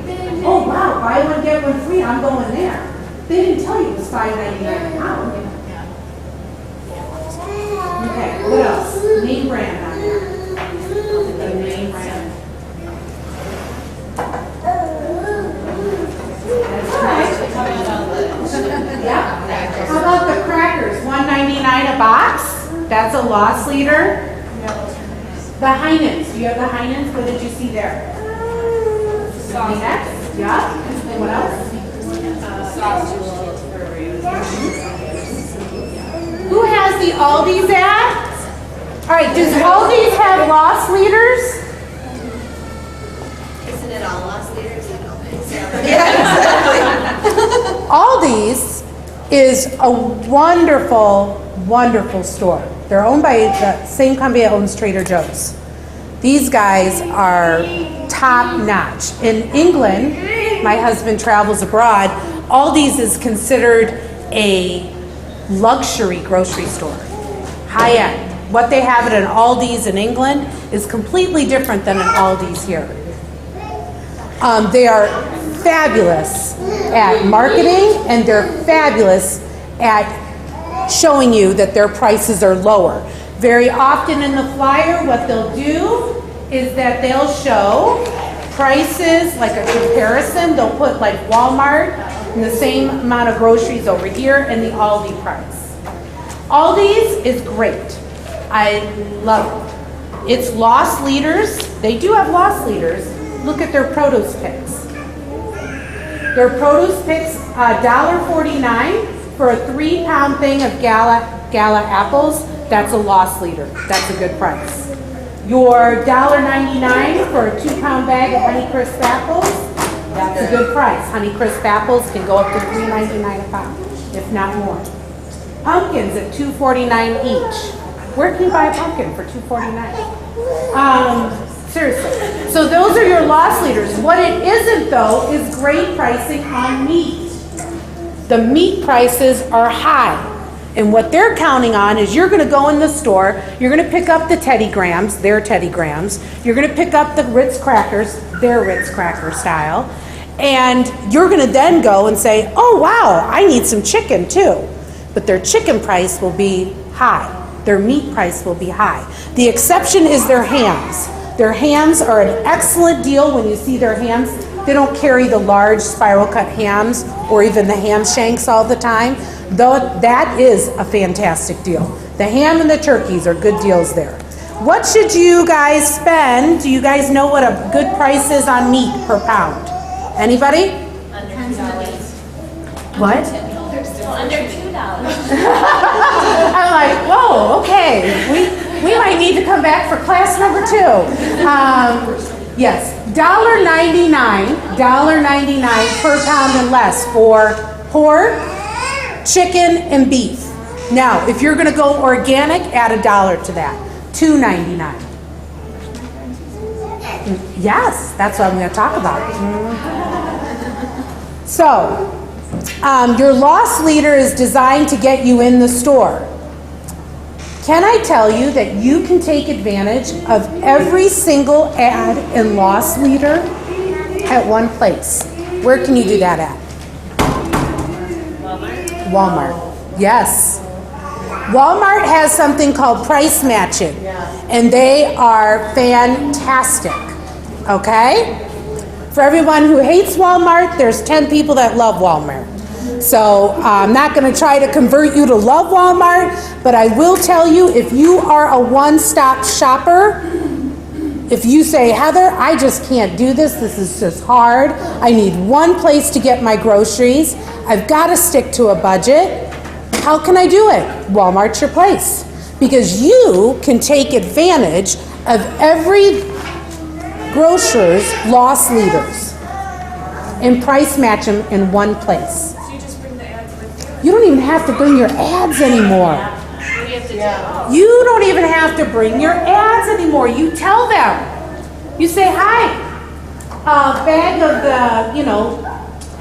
Oh wow, buy one get one free. I'm going there. They didn't tell you it was $5.99 a pound. Okay, what else? Name brand on there. The name brand. Yeah. How about the crackers? $1.99 a box. That's a loss leader. The Heinen's. Do you have the Heinen's? What did you see there? Sausage. Yeah. And what else? Who has the Aldi's ad? All right. Does Aldi's have loss leaders? Isn't it all loss leaders? Aldi's is a wonderful, wonderful store. They're owned by the same company that owns Trader Joe's. These guys are top notch. In England, my husband travels abroad, Aldi's is considered a luxury grocery store, high end. What they have at an Aldi's in England is completely different than an Aldi's here. They are fabulous at marketing and they're fabulous at showing you that their prices are lower. Very often in the flyer, what they'll do is that they'll show prices, like a comparison. They'll put like Walmart and the same amount of groceries over here and the Aldi price. Aldi's is great. I love it. It's loss leaders. They do have loss leaders. Look at their produce picks. Their produce picks, $1.49 for a 3-pound thing of Gala apples. That's a loss leader. That's a good price. Your $1.99 for a 2-pound bag of Honeycrisp apples. That's a good price. Honeycrisp apples can go up to $3.99 a pound, if not more. Pumpkins at $2.49 each. Where can you buy a pumpkin for $2.49? Seriously. So those are your loss leaders. What it isn't, though, is great pricing on meat. The meat prices are high. And what they're counting on is you're gonna go in the store, you're gonna pick up the Teddy Grahams, their Teddy Grahams, you're gonna pick up the Ritz crackers, their Ritz cracker style, and you're gonna then go and say, oh wow, I need some chicken too. But their chicken price will be high. Their meat price will be high. The exception is their hams. Their hams are an excellent deal when you see their hams. They don't carry the large spiral cut hams or even the ham shanks all the time. Though that is a fantastic deal. The ham and the turkeys are good deals there. What should you guys spend? Do you guys know what a good price is on meat per pound? Anybody? Under $2. What? Under $2. I'm like, whoa, okay. We might need to come back for class number 2. Yes, $1.99 per pound and less for pork, chicken, and beef. Now, if you're gonna go organic, add $1 to that, $2.99. Yes, that's what I'm gonna talk about. So, your loss leader is designed to get you in the store. Can I tell you that you can take advantage of every single ad in loss leader at one place? Where can you do that at? Walmart. Yes. Walmart has something called price matching, and they are fantastic. Okay? For everyone who hates Walmart, there's 10 people that love Walmart. So I'm not going to try to convert you to love Walmart, but I will tell you, if you are a one-stop shopper, if you say, Heather, I just can't do this, this is just hard, I need one place to get my groceries, I've got to stick to a budget, how can I do it? Walmart's your place. Because you can take advantage of every grocer's loss leaders and price match them in one place. You don't even have to bring your ads anymore. What do you have to do? You don't even have to bring your ads anymore. You tell them. You say, hi, a bag of the,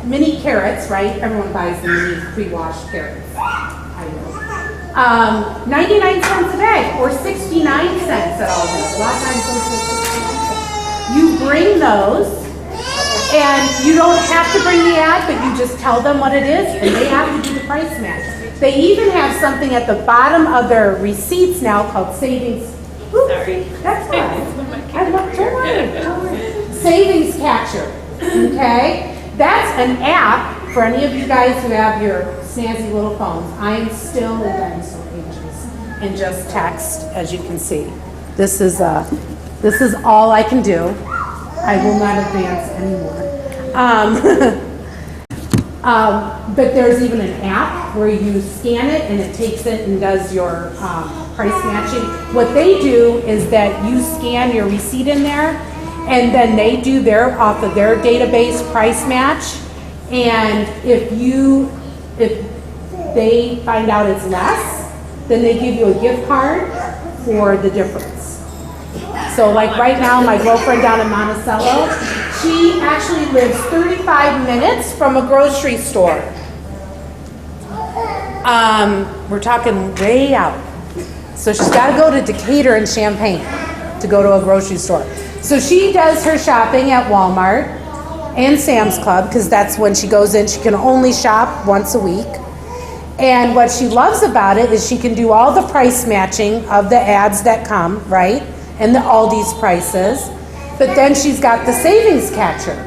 mini carrots, right? Everyone buys the mini pre-washed carrots. I know. 99 cents a bag or 69 cents at all. A lot of times those are 69 cents. You bring those. And you don't have to bring the ad, but you just tell them what it is, and they have to do the price match. They even have something at the bottom of their receipts now called savings. Oops, Sorry. that's fine. Don't worry. Savings catcher. Okay, that's an app for any of you guys who have your snazzy little phones. I am still in dinosaur ages and just text, as you can see. This is all I can do. I will not advance anymore. But there's even an app where you scan it and it takes it and does your price matching. What they do is that you scan your receipt in there, and then they do their off of their database price match. And if they find out it's less, then they give you a gift card for the difference. So like right now, my girlfriend down in Monticello, she actually lives 35 minutes from a grocery store. We're talking way out. So she's got to go to Decatur and Champaign to go to a grocery store. So she does her shopping at Walmart and Sam's Club, because that's when she goes in. She can only shop once a week. And what she loves about it is she can do all the price matching of the ads that come, right? And the Aldi's prices. But then she's got the savings catcher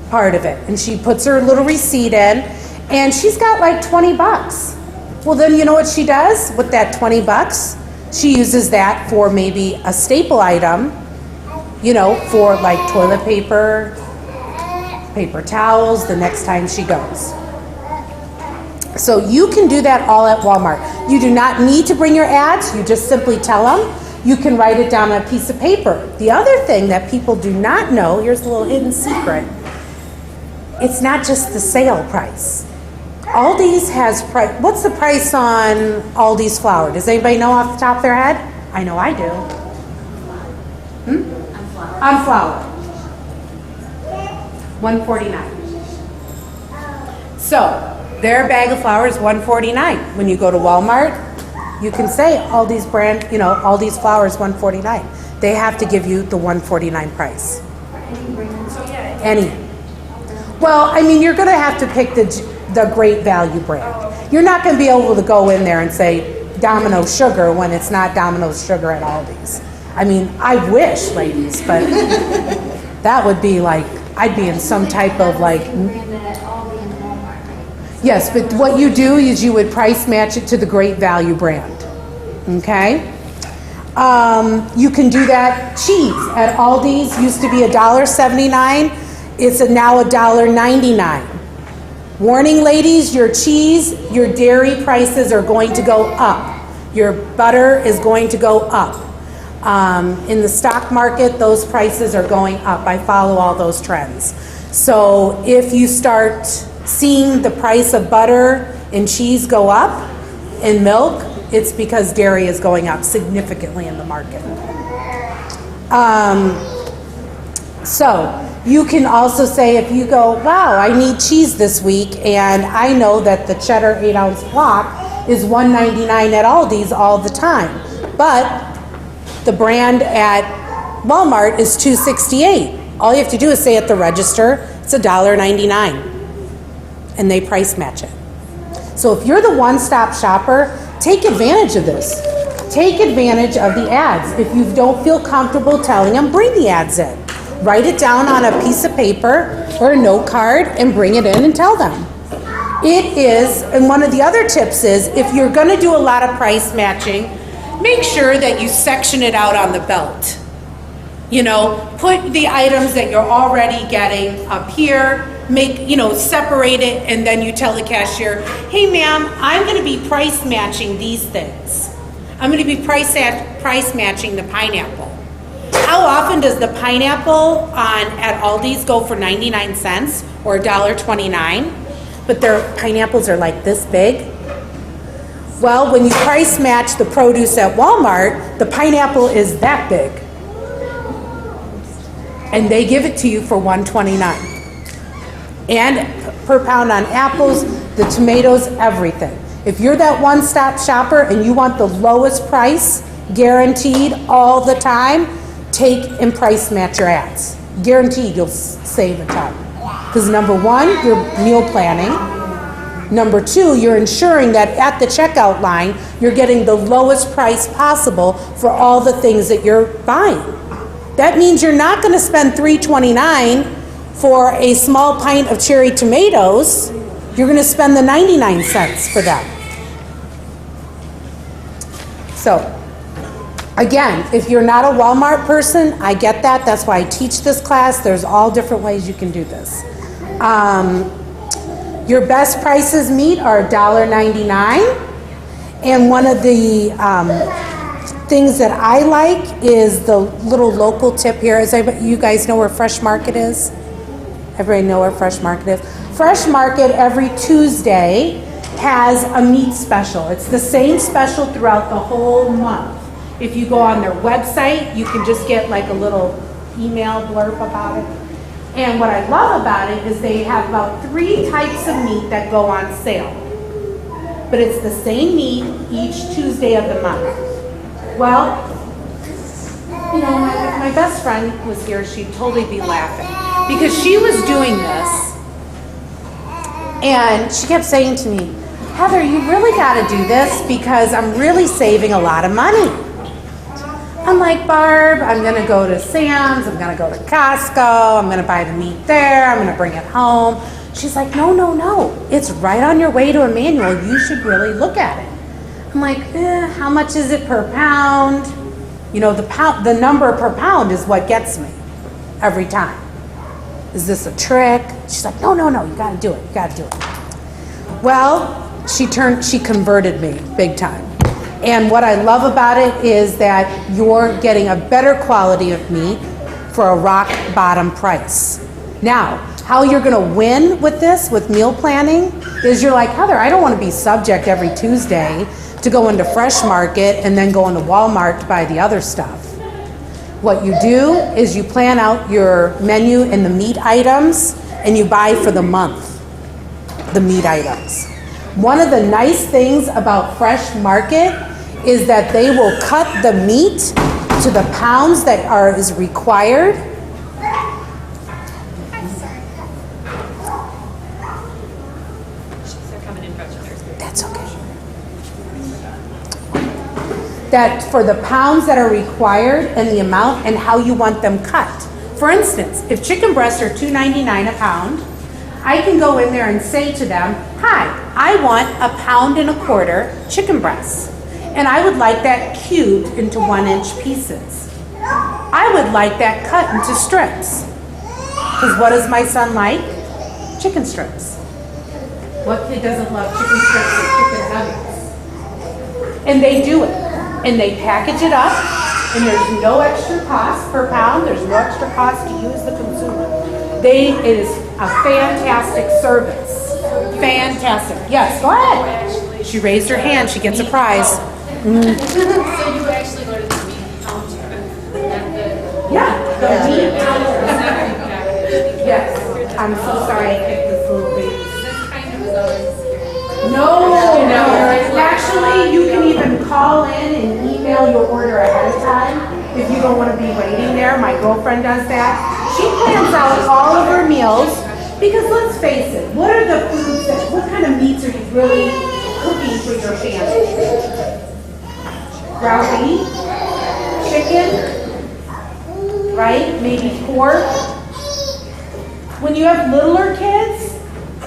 part of it. And she puts her little receipt in, and she's got like 20 bucks. Well, then you know what she does with that 20 bucks? She uses that for maybe a staple item, for like toilet paper, paper towels the next time she goes. So you can do that all at Walmart. You do not need to bring your ads. You just simply tell them. You can write it down on a piece of paper. The other thing that people do not know, here's a little hidden secret. It's not just the sale price. Aldi's has price. What's the price on Aldi's flour? Does anybody know off the top of their head? I know I do. On flour. $1.49. So Their bag of flour is $1.49. When you go to Walmart, you can say Aldi's brand, Aldi's flour is $1.49. They have to give you the $1.49 price. Any. Well, I mean, you're going to have to pick the Great Value brand. You're not going to be able to go in there and say Domino's Sugar when it's not Domino's Sugar at Aldi's. I mean, I wish, ladies, but that would be like, I'd be in some type of like, yes, but what you do is you would price match it to the Great Value brand, okay? You can do that. Cheese at Aldi's used to be $1.79. It's now $1.99. Warning, ladies, your cheese, your dairy prices are going to go up. Your butter is going to go up. In the stock market, those prices are going up. I follow all those trends. So if you start seeing the price of butter and cheese go up and milk, it's because dairy is going up significantly in the market. So you can also say, if you go, wow, I need cheese this week, and I know that the cheddar 8-ounce block is $1.99 at Aldi's all the time, but the brand at Walmart is $2.68. All you have to do is say at the register, it's $1.99, and they price match it. So if you're the one-stop shopper, take advantage of this. Take advantage of the ads. If you don't feel comfortable telling them, bring the ads in. Write it down on a piece of paper or a note card and bring it in and tell them. It is, and one of the other tips is, if you're going to do a lot of price matching, make sure that you section it out on the belt. Put the items that you're already getting up here, separate it, and then you tell the cashier, hey ma'am, I'm going to be price matching these things. I'm going to be price matching the pineapple. How often does the pineapple at Aldi's go for 99 cents or $1.29? But their pineapples are like this big? Well, when you price match the produce at Walmart, the pineapple is that big. And they give it to you for $1.29. And per pound on apples, the tomatoes, everything. If you're that one-stop shopper and you want the lowest price, guaranteed all the time, take and price match your ads. Guaranteed you'll save a ton. Because number one, you're meal planning. Number two, you're ensuring that at the checkout line, you're getting the lowest price possible for all the things that you're buying. That means you're not going to spend $3.29 for a small pint of cherry tomatoes. You're going to spend the 99 cents for them. So, again, if you're not a Walmart person, I get that. That's why I teach this class. There's all different ways you can do this. Your best prices meat are $1.99. And one of the things that I like is the little local tip here. You guys know where Fresh Market is? Everybody know where Fresh Market is? Fresh Market every Tuesday has a meat special. It's the same special throughout the whole month. If you go on their website, you can just get like a little email blurb about it. And what I love about it is they have about 3 types of meat that go on sale. But it's the same meat each Tuesday of the month. Well, my best friend was here. She'd totally be laughing because she was doing this and she kept saying to me, Heather, you really got to do this because I'm really saving a lot of money. I'm like, Barb, I'm going to go to Sam's, I'm going to go to Costco, I'm going to buy the meat there, I'm going to bring it home. She's like, no, it's right on your way to Emmanuel. You should really look at it. I'm like, how much is it per pound? The number per pound is what gets me every time. Is this a trick? She's like, no, you got to do it. You got to do it. Well, she converted me big time. And what I love about it is that you're getting a better quality of meat for a rock bottom price. Now, how you're going to win with this, with meal planning, is you're like, Heather, I don't want to be subject every Tuesday to go into Fresh Market and then go into Walmart to buy the other stuff. What you do is you plan out your menu and the meat items and you buy for the month. the meat items. One of the nice things about Fresh Market is that they will cut the meat to the pounds that is required. They're coming in frustrated. That's okay. That for the pounds that are required and the amount and how you want them cut. For instance, if chicken breasts are $2.99 a pound, I can go in there and say to them, hi, I want 1.25 pounds chicken breasts. And I would like that cubed into 1-inch pieces. I would like that cut into strips. Because what does my son like? Chicken strips. What kid doesn't love chicken strips or chicken nuggets? And they do it. And they package it up, and there's no extra cost per pound. There's no extra cost to use the consumer. It is a fantastic service. Fantastic. Yes, go ahead. She raised her hand. She gets a prize. So you actually go to the meat counter at Yeah, the meat counter. the Yes. I'm so sorry I kicked this little baby. This kind of is always scary. No. Actually, you can even call in and email your order ahead of time if you don't want to be waiting there. My girlfriend does that. She plans out all of her meals because let's face it, what are the foods what kind of meats are you really cooking for your family? Ground beef, chicken, right? Maybe pork. When you have littler kids,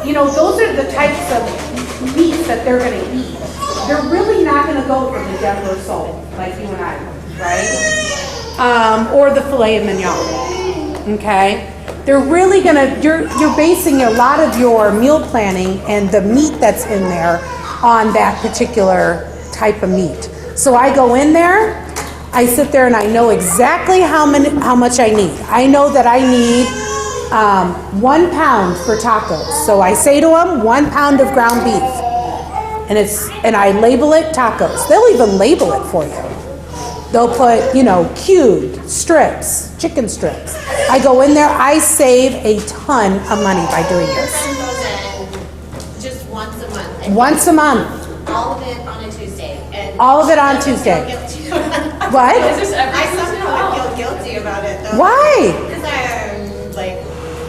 those are the types of meats that they're going to eat. They're really not going to go for the Denver sole like you and I would, right? Or the filet mignon. Okay? They're really going to, you're basing a lot of your meal planning and the meat that's in there on that particular type of meat. So I go in there, I sit there and I know exactly how much I need. I know that I need 1 pound for tacos. So I say to them, 1 pound of ground beef. And I label it tacos. They'll even label it for you. They'll put, cubed strips, chicken strips. I go in there, I save a ton of money by doing Your this. friend goes in just once a month. and Once a month. All of it on a Tuesday. And All of it on she doesn't Tuesday. feel guilty about it. What? Is this every I somehow would feel guilty about it though. Why? Because I'm like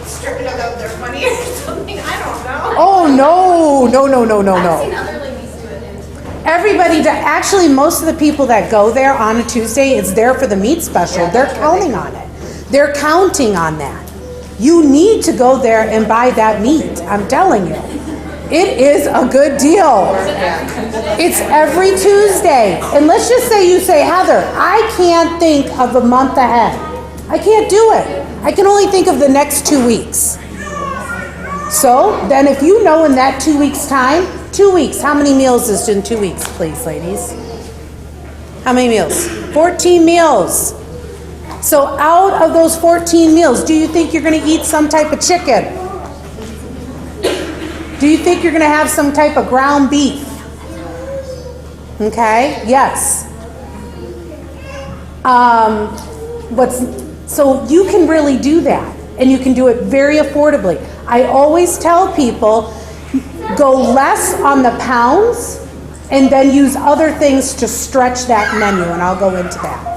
stripping them of their money or something. I don't know. Oh, no. I've seen other ladies do it in. Everybody, actually, most of the people that go there on a Tuesday, it's there for the meat special. They're counting on it. They're counting on that. You need to go there and buy that meat. I'm telling you. It is a good deal. It's every Tuesday. And let's just say you say, Heather, I can't think of a month ahead. I can't do it. I can only think of the next 2 weeks. So then if you know in that 2 weeks time, 2 weeks, how many meals is in 2 weeks, please, ladies? How many meals? 14 meals. So out of those 14 meals, do you think you're going to eat some type of chicken? Do you think you're going to have some type of ground beef? Okay, yes. So you can really do that, and you can do it very affordably. I always tell people, go less on the pounds, and then use other things to stretch that menu, and I'll go into that.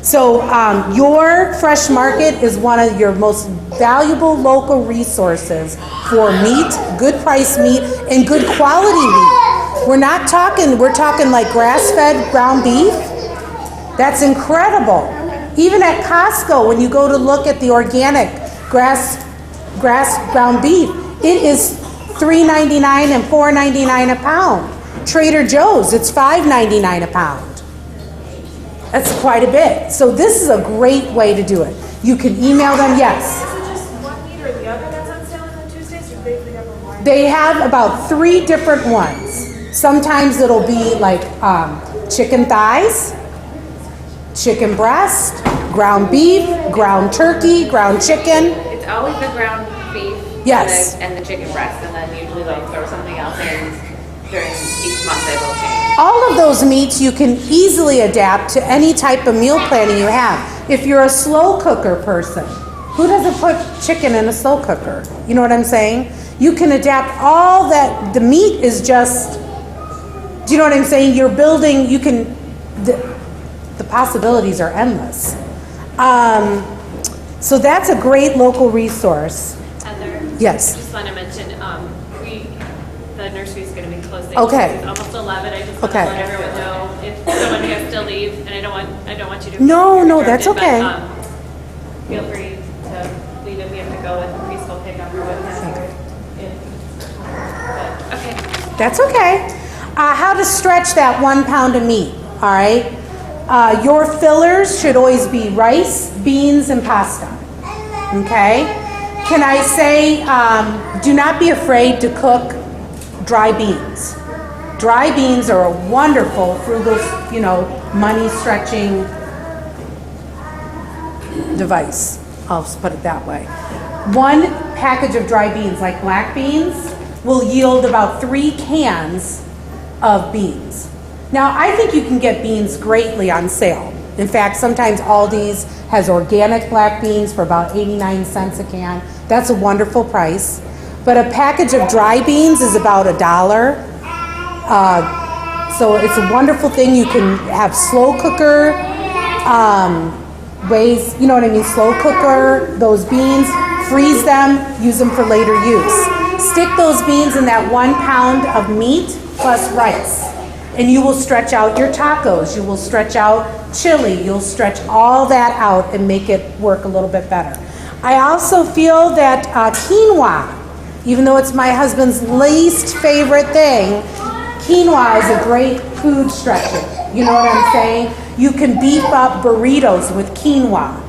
So your Fresh Market is one of your most valuable local resources for meat, good price meat, and good quality meat. We're talking like grass-fed ground beef. That's incredible. Even at Costco, when you go to look at the organic grass ground beef, it is $3.99 and $4.99 a pound. Trader Joe's, it's $5.99 a pound. That's quite a bit. So this is a great way to do it. You can email them, yes. Is it just one meat or the other that's on sale on Tuesdays, or they have a more? They have about 3 different ones. Sometimes it'll be like chicken thighs, chicken breast, ground beef, ground turkey, ground chicken. It's always the ground beef. Yes. And the chicken breast, and then usually they'll throw something else in during each month they will change. All of those meats you can easily adapt to any type of meal planning you have. If you're a slow cooker person, who doesn't put chicken in a slow cooker? You know what I'm saying? You can adapt all that. The meat is just, do you know what I'm saying? You're building, you can, the possibilities are endless. So that's a great local resource. Heather? Yes. I just want to mention, the nursery's going to be closing. Okay. It's almost 11. I just want Okay. to let everyone know if someone has to leave, and I don't want you to. No, feel no, that's interrupted, okay. But, feel free to leave if you have to go with preschool pickup or what have you. Okay. That's okay. How to stretch that 1 pound of meat, all right? Your fillers should always be rice, beans, and pasta, okay? Can I say, do not be afraid to cook dry beans. Dry beans are a wonderful frugal, money stretching device. I'll just put it that way. 1 package of dry beans, like black beans, will yield about 3 cans of beans. Now, I think you can get beans greatly on sale. In fact, sometimes Aldi's has organic black beans for about 89 cents a can. That's a wonderful price. But a package of dry beans is about $1. So it's a wonderful thing. You can have slow cooker ways, you know what I mean? Slow cooker those beans, freeze them, use them for later use. Stick those beans in that 1 pound of meat plus rice, and you will stretch out your tacos. You will stretch out chili. You'll stretch all that out and make it work a little bit better. I also feel that quinoa, even though it's my husband's least favorite thing, quinoa is a great food stretcher. You know what I'm saying? You can beef up burritos with quinoa.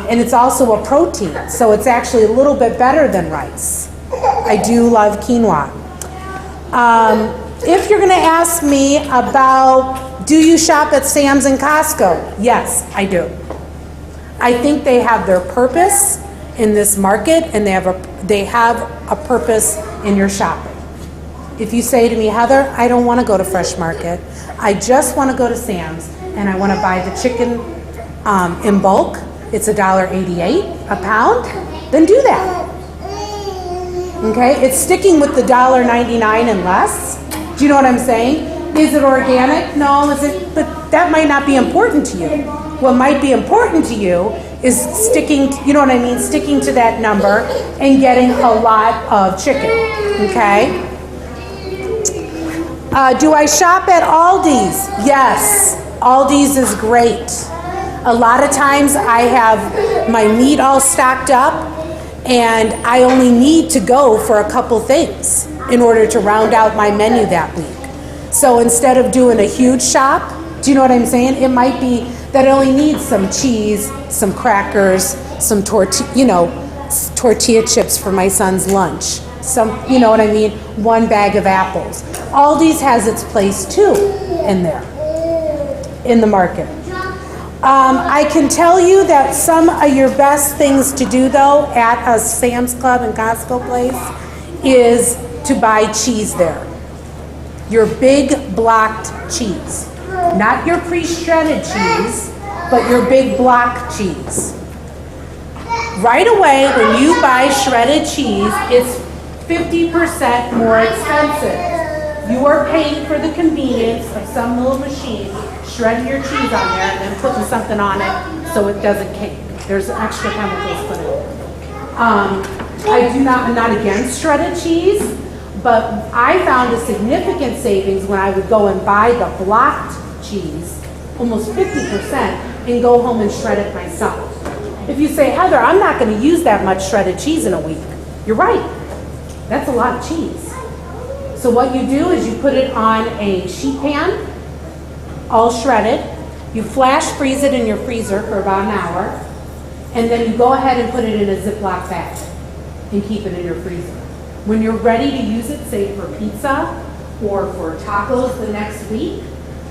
And it's also a protein, so it's actually a little bit better than rice. I do love quinoa. If you're going to ask me about, do you shop at Sam's and Costco? Yes, I do. I think they have their purpose in this market, and they have a purpose in your shopping. If you say to me, Heather, I don't want to go to Fresh Market. I just want to go to Sam's, and I want to buy the chicken in bulk. It's $1.88 a pound. Then do that. Okay, it's sticking with the $1.99 and less. Do you know what I'm saying? Is it organic? No, but that might not be important to you. What might be important to you is sticking, you know what I mean, sticking to that number and getting a lot of chicken, okay? Do I shop at Aldi's? Yes, Aldi's is great. A lot of times I have my meat all stocked up, and I only need to go for a couple things in order to round out my menu that week. So instead of doing a huge shop, do you know what I'm saying? It might be that I only need some cheese, some crackers, some tortilla chips for my son's lunch. Some, you know what I mean? 1 bag of apples. Aldi's has its place too in there, in the market. I can tell you that some of your best things to do, though, at a Sam's Club and Costco place is to buy cheese there. Your big blocked cheese. Not your pre-shredded cheese, but your big block cheese. Right away, when you buy shredded cheese, it's 50% more expensive. You are paying for the convenience of some little machine shredding your cheese on there and then putting something on it so it doesn't cake. There's extra chemicals put in it. I'm not against shredded cheese, but I found a significant savings when I would go and buy the blocked cheese, almost 50%, and go home and shred it myself. If you say, Heather, I'm not going to use that much shredded cheese in a week, you're right. That's a lot of cheese. So what you do is you put it on a sheet pan, all shredded. You flash freeze it in your freezer for about an hour, and then you go ahead and put it in a Ziploc bag and keep it in your freezer. When you're ready to use it, say for pizza or for tacos the next week,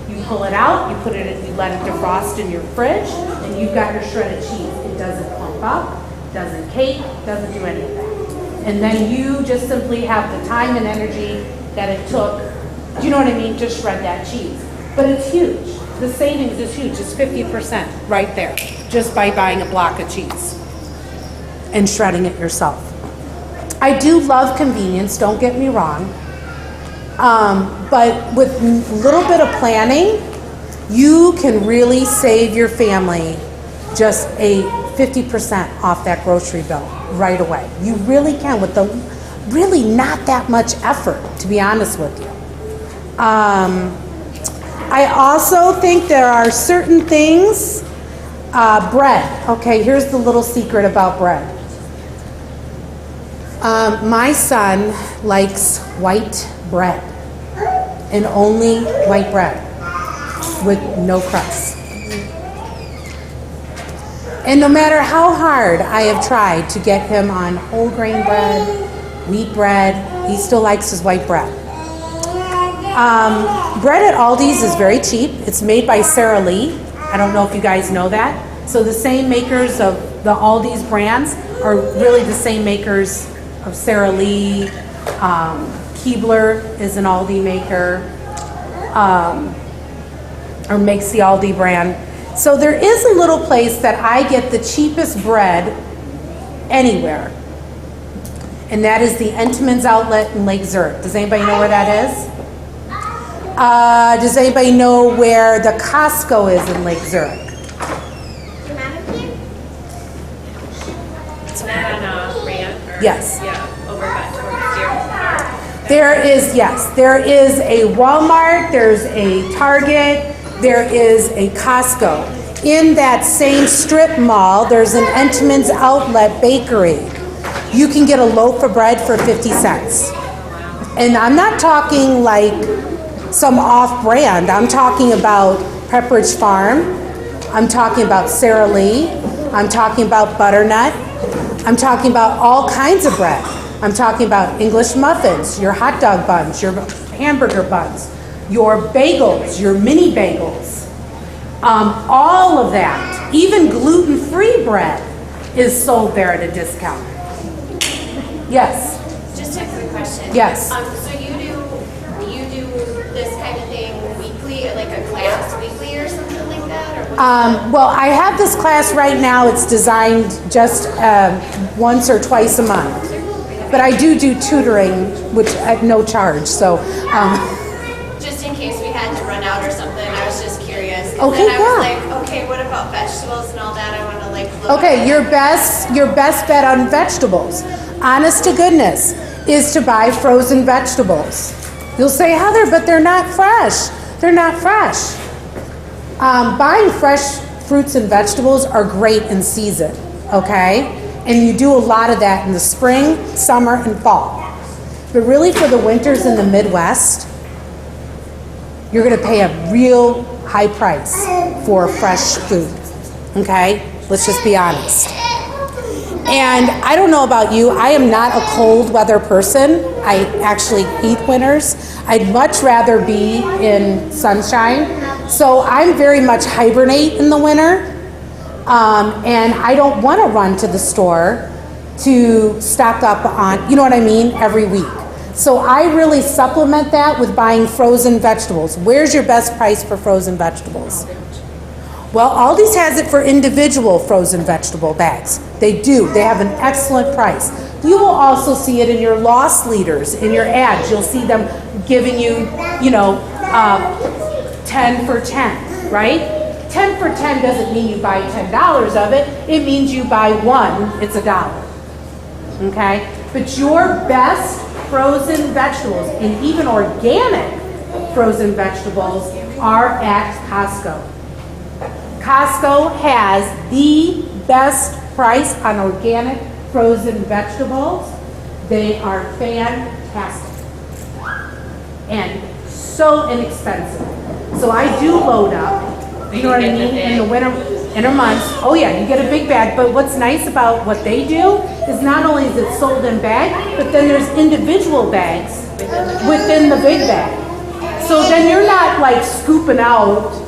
you pull it out, you let it defrost in your fridge, and you've got your shredded cheese. It doesn't clump up, doesn't cake, doesn't do any of that. And then you just simply have the time and energy that it took, do you know what I mean, to shred that cheese. But it's huge. The savings is huge. It's 50% right there, just by buying a block of cheese and shredding it yourself. I do love convenience, don't get me wrong. But with a little bit of planning, you can really save your family just a 50% off that grocery bill right away. You really can with the really not that much effort, to be honest with you. I also think there are certain things, bread. Okay, here's the little secret about bread. My son likes white bread and only white bread with no crust. And no matter how hard I have tried to get him on whole grain bread, wheat bread, he still likes his white bread. Bread at Aldi's is very cheap. It's made by Sara Lee. I don't know if you guys know that. So the same makers of the Aldi's brands are really the same makers of Sara Lee. Keebler is an Aldi maker, or makes the Aldi brand. So there is a little place that I get the cheapest bread anywhere, and that is the Entenmann's outlet in Lake Zurich. Does anybody know where that is? Does anybody know where the Costco is in Lake Zurich? Is that on a ramp or? Yes. Yeah, over by towards Deer. There is a Walmart, there's a Target, there is a Costco. In that same strip mall, there's an Entenmann's Outlet Bakery. You can get a loaf of bread for 50 cents. And I'm not talking like some off-brand. I'm talking about Pepperidge Farm. I'm talking about Sara Lee. I'm talking about Butternut. I'm talking about all kinds of bread. I'm talking about English muffins, your hot dog buns, your hamburger buns, your bagels, your mini bagels. All of that, even gluten-free bread is sold there at a discount. Yes? Just a quick question. Yes. So you do this kind of thing weekly, like a class weekly or something like that? Or Well, I have this class right now. It's designed just once or twice a month. But I do tutoring, which at no charge. So, just in case we had to run out or something, I was just curious. And Okay, then I was yeah. like, okay, what about vegetables and all that? I want to like look okay, at your best bet on vegetables, honest to goodness, is to buy frozen vegetables. You'll say, Heather, but they're not fresh. They're not fresh. Buying fresh fruits and vegetables are great in season, okay? And you do a lot of that in the spring, summer, and fall. But really for the winters in the Midwest, you're gonna pay a real high price for fresh food, okay? Let's just be honest. And I don't know about you, I am not a cold weather person. I actually hate winters. I'd much rather be in sunshine. So I'm very much hibernate in the winter. And I don't want to run to the store to stock up on, you know what I mean, every week. So I really supplement that with buying frozen vegetables. Where's your best price for frozen vegetables? Well, Aldi's has it for individual frozen vegetable bags. They do. They have an excellent price. You will also see it in your loss leaders, in your ads. You'll see them giving you, 10 for 10, right? 10 for 10 doesn't mean you buy $10 of it. It means you buy one, it's $1. Okay? But your best frozen vegetables, and even organic frozen vegetables, are at Costco. Costco has the best price on organic frozen vegetables. They are fantastic and so inexpensive. So I do load up, you know what I mean, in the winter months. Oh yeah, you get a big bag, but what's nice about what they do is not only is it sold in bag, but then there's individual bags within the big bag. So then you're not like scooping out.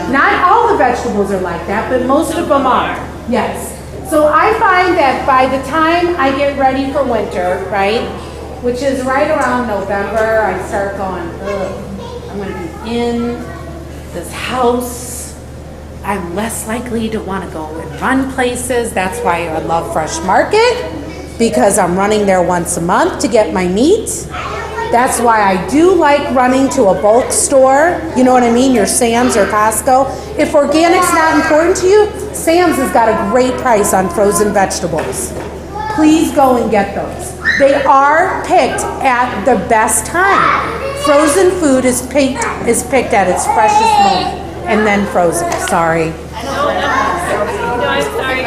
Not all the vegetables are like that, but most of them are. Yes. So I find that by the time I get ready for winter, right, which is right around November, I start going, ugh, I'm going to be in this house. I'm less likely to want to go and run places. That's why I love Fresh Market. because I'm running there once a month to get my meat. That's why I do like running to a bulk store. You know what I mean? Your Sam's or Costco. If organic's not important to you, Sam's has got a great price on frozen vegetables. Please go and get those. They are picked at the best time. Frozen food is picked at its freshest moment and then frozen. Sorry. No, I'm sorry.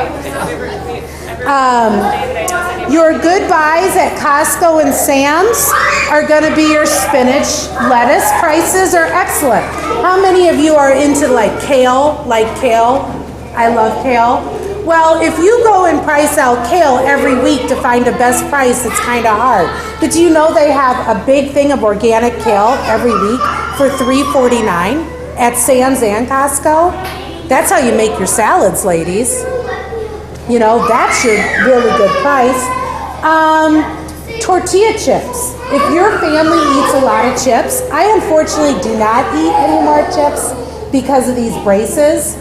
Your good buys at Costco and Sam's are going to be your spinach, lettuce. Prices are excellent. How many of you are into like kale? I love kale. Well, if you go and price out kale every week to find the best price, it's kind of hard. But do you know they have a big thing of organic kale every week for $3.49 at Sam's and Costco? That's how you make your salads, ladies. You know, that's your really good price. Tortilla chips. If your family eats a lot of chips, I unfortunately do not eat any more chips because of these braces.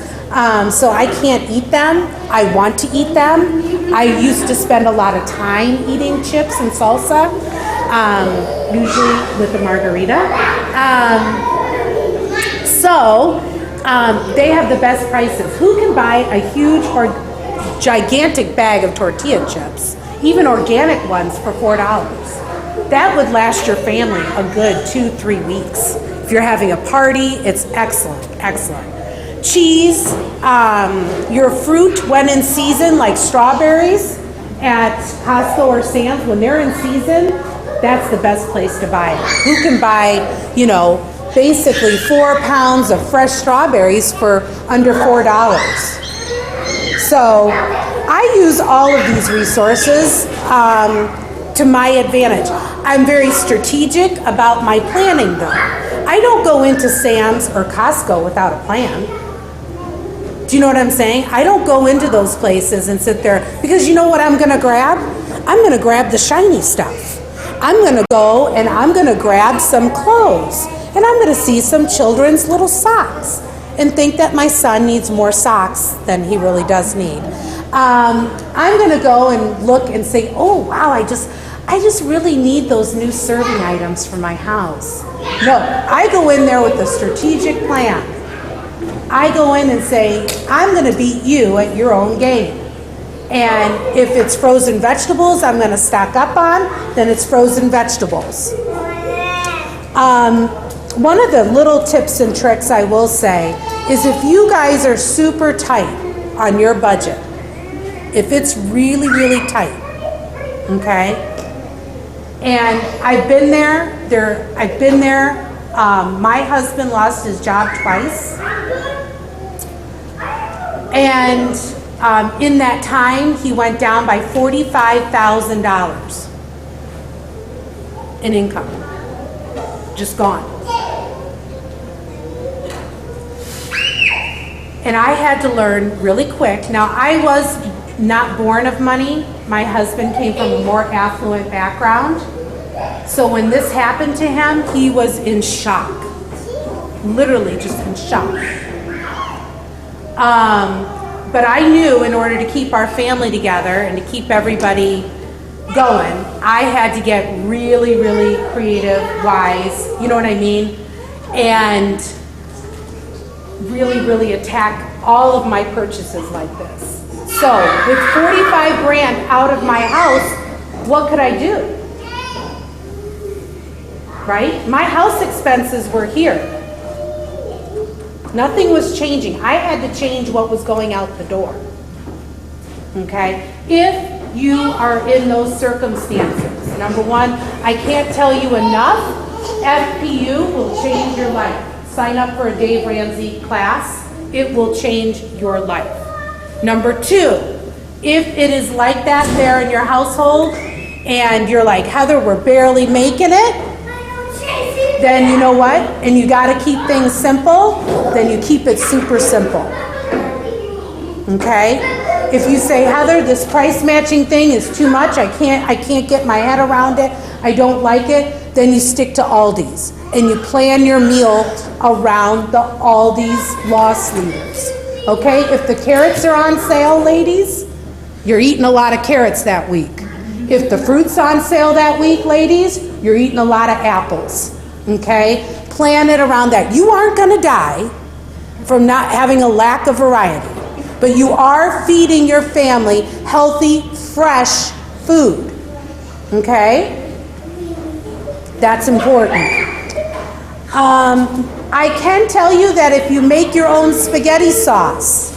So I can't eat them. I want to eat them. I used to spend a lot of time eating chips and salsa, usually with a margarita. They have the best prices. Who can buy a huge or gigantic bag of tortilla chips, even organic ones, for $4? That would last your family a good 2-3 weeks. If you're having a party, it's excellent, excellent. Cheese, your fruit when in season, like strawberries at Costco or Sam's, when they're in season, that's the best place to buy it. Who can buy, basically 4 pounds of fresh strawberries for under $4? So I use all of these resources to my advantage. I'm very strategic about my planning though. I don't go into Sam's or Costco without a plan. Do you know what I'm saying? I don't go into those places and sit there, because you know what I'm gonna grab? I'm gonna grab the shiny stuff. I'm gonna go and I'm gonna grab some clothes, and I'm gonna see some children's little socks and think that my son needs more socks than he really does need. I'm gonna go and look and say, oh wow, I just really need those new serving items for my house. No, I go in there with a strategic plan. I go in and say, I'm gonna beat you at your own game. And if it's frozen vegetables I'm gonna stock up on, then it's frozen vegetables. One of the little tips and tricks I will say is, if you guys are super tight on your budget, if it's really, really tight, okay? And I've been there. My husband lost his job twice. And in that time, he went down by $45,000 in income. Just gone. And I had to learn really quick. Now, I was not born of money. My husband came from a more affluent background. So when this happened to him, he was in shock. Literally just in shock. But I knew in order to keep our family together and to keep everybody going, I had to get really, really creative, wise, you know what I mean? And really, really attack all of my purchases like this. So with 45 grand out of my house, what could I do? Right? My house expenses were here. Nothing was changing. I had to change what was going out the door. Okay? If you are in those circumstances, number one, I can't tell you enough, FPU will change your life. Sign up for a Dave Ramsey class. It will change your life. Number two, if it is like that there in your household and you're like, Heather, we're barely making it, then you know what? And you got to keep things simple, then you keep it super simple. Okay? If you say, Heather, this price matching thing is too much, I can't get my head around it, I don't like it, then you stick to Aldi's and you plan your meal around the Aldi's loss leaders. Okay? If the carrots are on sale, ladies, you're eating a lot of carrots that week. If the fruit's on sale that week, ladies, you're eating a lot of apples, okay? Plan it around that. You aren't gonna die from not having a lack of variety, but you are feeding your family healthy, fresh food, okay? That's important. I can tell you that if you make your own spaghetti sauce,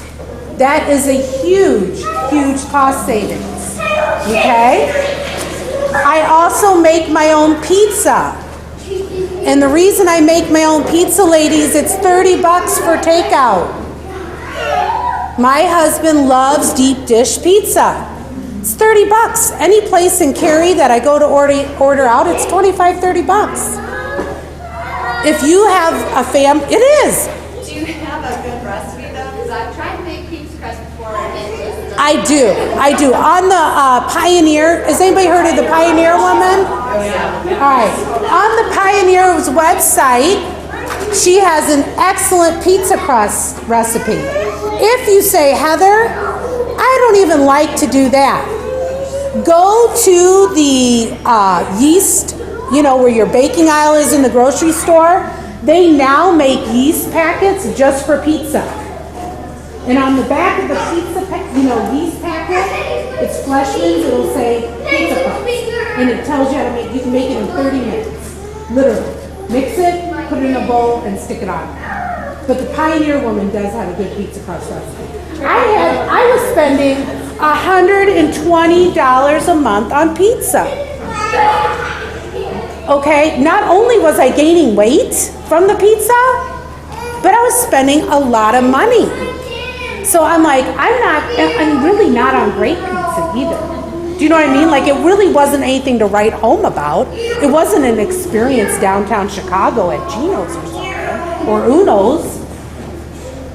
that is a huge, huge cost savings, okay? I also make my own pizza. And the reason I make my own pizza, ladies, it's $30 for takeout. My husband loves deep dish pizza. It's $30. Any place in Cary that I go to order out, it's $25, $30. If you have a it is. Do you have a good recipe though? Because I've tried to make pizza crust before and it just doesn't. I do. On the Pioneer, has anybody heard of the Pioneer woman? All right. On the Pioneer's website, she has an excellent pizza crust recipe. If you say, Heather, I don't even like to do that, go to the yeast, where your baking aisle is in the grocery store. They now make yeast packets just for pizza. And on the back of the pizza, yeast packet, it's Fleshman's, it'll say pizza crust. And it tells you how to make, you can make it in 30 minutes. Literally. Mix it, put it in a bowl, and stick it on. But the Pioneer woman does have a good pizza crust recipe. I was spending $120 a month on pizza. Okay, not only was I gaining weight from the pizza, but I was spending a lot of money. So I'm like, I'm really not on great pizza either. Do you know what I mean? Like, it really wasn't anything to write home about. It wasn't an experience downtown Chicago at Gino's or something, or Uno's.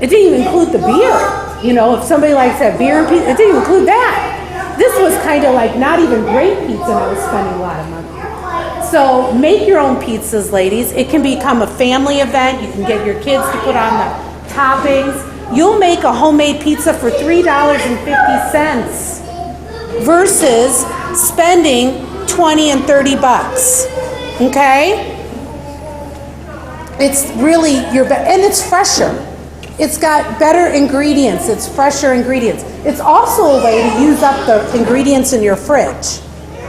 It didn't even include the beer. If somebody likes that beer and pizza, it didn't include that. This was kind of like not even great pizza, and I was spending a lot of money. So make your own pizzas, ladies. It can become a family event. You can get your kids to put on the toppings. You'll make a homemade pizza for $3.50 versus spending $20 and $30. Okay? It's really and it's fresher. It's got better ingredients. It's fresher ingredients. It's also a way to use up the ingredients in your fridge.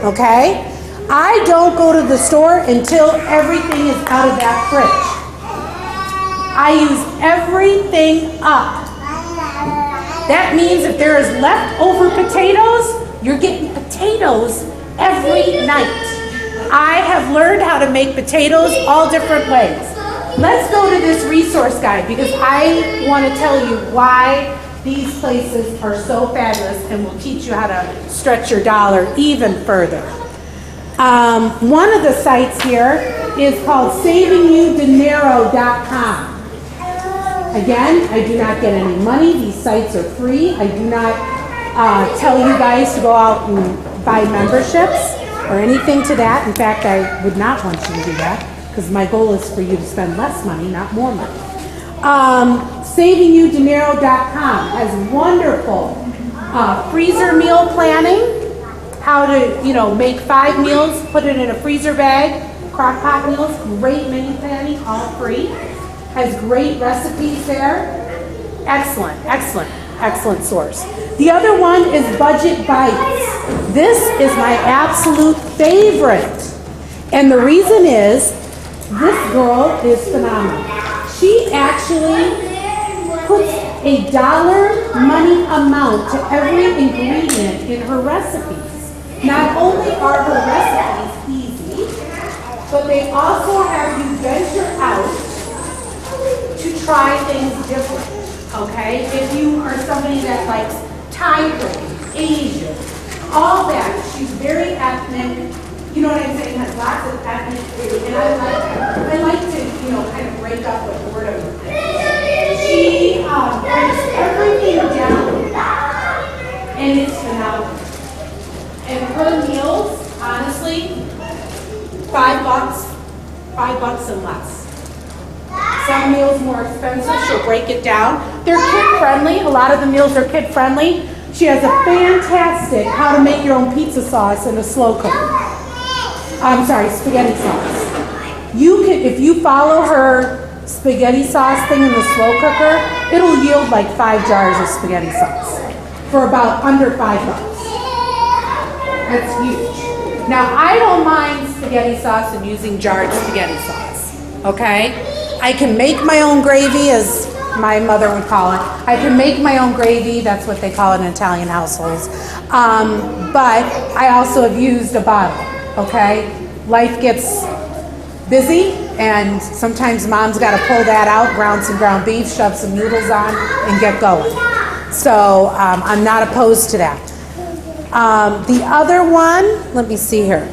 Okay? I don't go to the store until everything is out of that fridge. I use everything up. That means if there is leftover potatoes, you're getting potatoes every night. I have learned how to make potatoes all different ways. Let's go to this resource guide because I want to tell you why these places are so fabulous and will teach you how to stretch your dollar even further. One of the sites here is called SavingYouDinero.com. Again, I do not get any money. These sites are free. I do not tell you guys to go out and buy memberships or anything to that. In fact, I would not want you to do that because my goal is for you to spend less money, not more money. SavingYouDinero.com has wonderful freezer meal planning. How to, make 5 meals, put it in a freezer bag, crock pot meals, great menu planning, all free. Has great recipes there. Excellent, excellent, excellent source. The other one is Budget Bites. This is my absolute favorite. And the reason is, this girl is phenomenal. She actually puts a dollar money amount to every ingredient in her recipes. Not only are her recipes easy, but they also have you venture out to try things different, okay? If you are somebody that likes Thai cooking, Asian, all that, she's very ethnic, you know what I'm saying, has lots of ethnic food, and I like to, kind of break up the boredom with it. She breaks everything down, and it's phenomenal. And her meals, honestly, $5 and less. Some meals more expensive, she'll break it down. They're kid friendly, a lot of the meals are kid friendly, She has a fantastic how to make your own pizza sauce in a slow cooker. I'm sorry, spaghetti sauce. You can, if you follow her spaghetti sauce thing in the slow cooker, it'll yield like 5 jars of spaghetti sauce for about under $5. That's huge. Now, I don't mind spaghetti sauce and using jarred spaghetti sauce, okay? I can make my own gravy, as my mother would call it. I can make my own gravy, that's what they call it in Italian households. But I also have used a bottle, okay? Life gets busy, and sometimes mom's got to pull that out, ground some ground beef, shove some noodles on, and get going. So I'm not opposed to that. The other one, let me see here.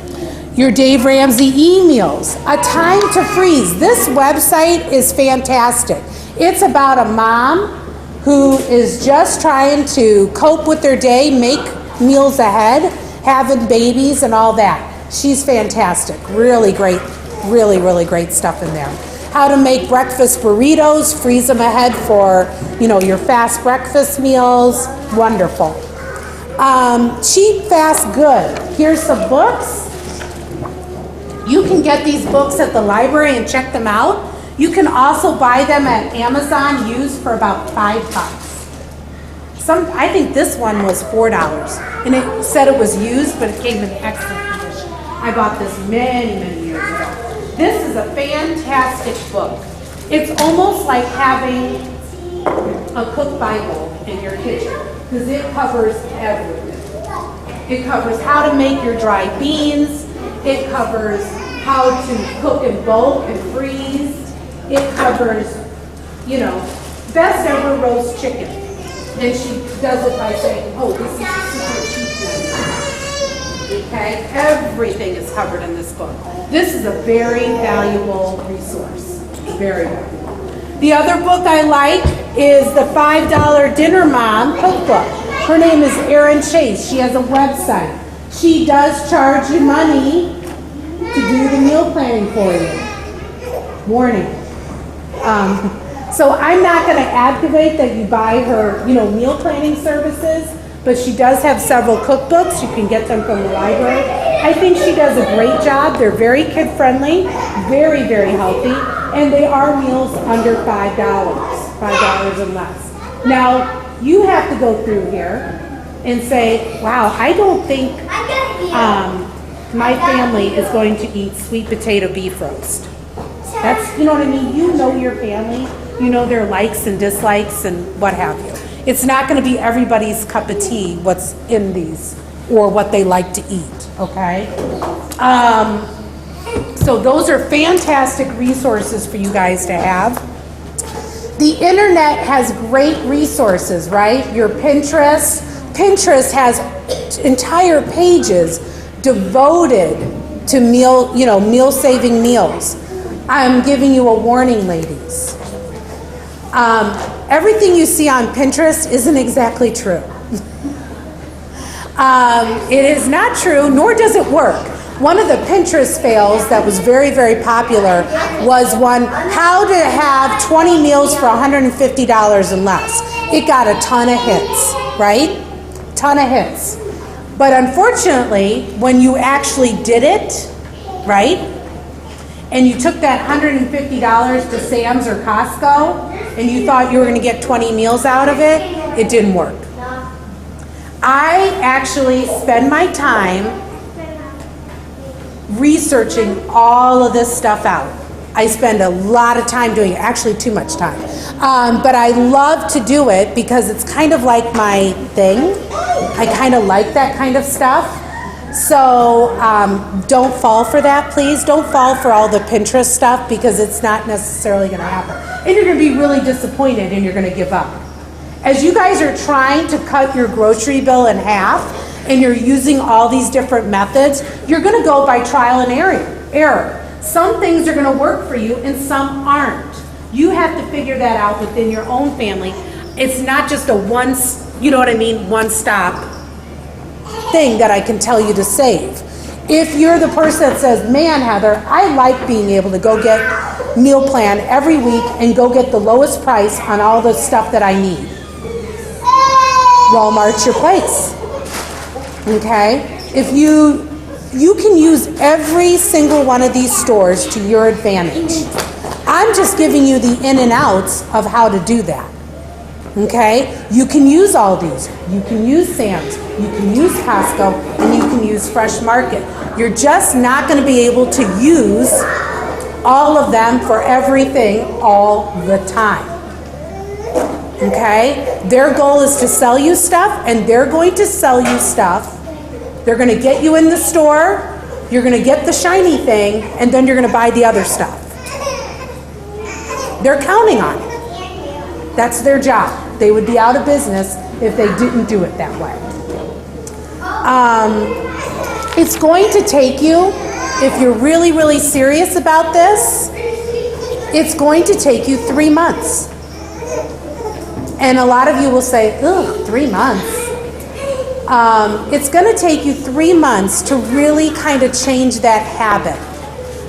Your Dave Ramsey e-meals, A Time to Freeze. This website is fantastic. It's about a mom who is just trying to cope with their day, make meals ahead, having babies and all that. She's fantastic. Really great, really great stuff in there. How to make breakfast burritos, freeze them ahead for, your fast breakfast meals. Wonderful. Cheap, fast, good. Here's some books. You can get these books at the library and check them out. You can also buy them at Amazon used for about $5. I think this one was $4, and it said it was used, but it came in excellent condition. I bought this many years ago. This is a fantastic book. It's almost like having a cook Bible in your kitchen, because it covers everything. It covers how to make your dry beans. It covers how to cook in bulk and freeze. It covers, best ever roast chicken. And she does it by saying, oh, this is a super cheap one. Okay? Everything is covered in this book. This is a very valuable resource. Very valuable. The other book I like is the $5 Dinner Mom Cookbook. Her name is Erin Chase. She has a website. She does charge you money to do the meal planning for you. Warning. So I'm not going to advocate that you buy her, meal planning services, but she does have several cookbooks. You can get them from the library. I think she does a great job. They're very kid-friendly, very healthy, and they are meals under $5 and less. Now, you have to go through here and say, wow, I don't think my family is going to eat sweet potato beef roast. That's, you know what I mean? You know your family. You know their likes and dislikes and what have you. It's not going to be everybody's cup of tea what's in these or what they like to eat, okay? So those are fantastic resources for you guys to have. The internet has great resources, right? Your Pinterest. Pinterest has entire pages devoted to meal-saving meals. I'm giving you a warning, ladies. Everything you see on Pinterest isn't exactly true. It is not true, nor does it work. One of the Pinterest fails that was very popular was one, how to have 20 meals for $150 and less. It got a ton of hits, right? Ton of hits. But unfortunately, when you actually did it, right, and you took that $150 to Sam's or Costco, and you thought you were going to get 20 meals out of it, it didn't work. I actually spend my time researching all of this stuff out. I spend a lot of time doing it, actually too much time. But I love to do it because it's kind of like my thing. I kind of like that kind of stuff. So don't fall for that, please. Don't fall for all the Pinterest stuff because it's not necessarily going to happen. And you're going to be really disappointed and you're going to give up. As you guys are trying to cut your grocery bill in half and you're using all these different methods, you're going to go by trial and error. Some things are going to work for you and some aren't. You have to figure that out within your own family. It's not just a one-stop thing that I can tell you to save. If you're the person that says, man, Heather, I like being able to go get meal plan every week and go get the lowest price on all the stuff that I need. Walmart's your place. Okay? If you can use every single one of these stores to your advantage. I'm just giving you the in and outs of how to do that. Okay? You can use Aldi's, you can use Sam's, you can use Costco, and you can use Fresh Market. You're just not going to be able to use all of them for everything all the time. Okay? Their goal is to sell you stuff, and they're going to sell you stuff. They're going to get you in the store, you're going to get the shiny thing, and then you're going to buy the other stuff. They're counting on it. That's their job. They would be out of business if they didn't do it that way. It's going to take you, if you're really, really serious about this, it's going to take you 3 months. And a lot of you will say, ugh, 3 months. It's going to take you 3 months to really kind of change that habit.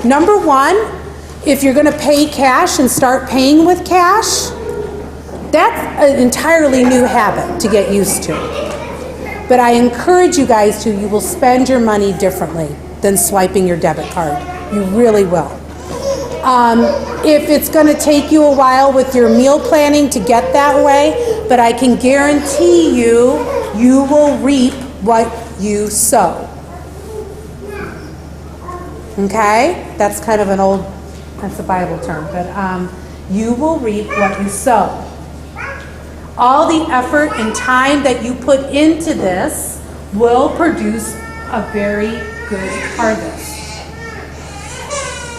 Number one, if you're going to pay cash and start paying with cash, that's an entirely new habit to get used to. But I encourage you guys to, you will spend your money differently than swiping your debit card. You really will. If it's going to take you a while with your meal planning to get that way, but I can guarantee you, you will reap what you sow. Okay? That's kind of an old, that's a Bible term, but you will reap what you sow. All the effort and time that you put into this will produce a very good harvest.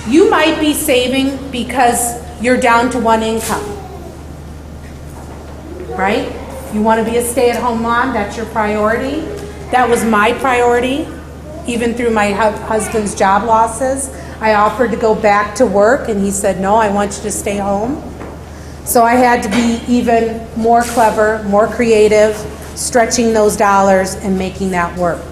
You might be saving because you're down to one income, right? You want to be a stay-at-home mom, that's your priority. That was my priority, even through my husband's job losses. I offered to go back to work, and he said, no, I want you to stay home. So I had to be even more clever, more creative, stretching those dollars and making that work.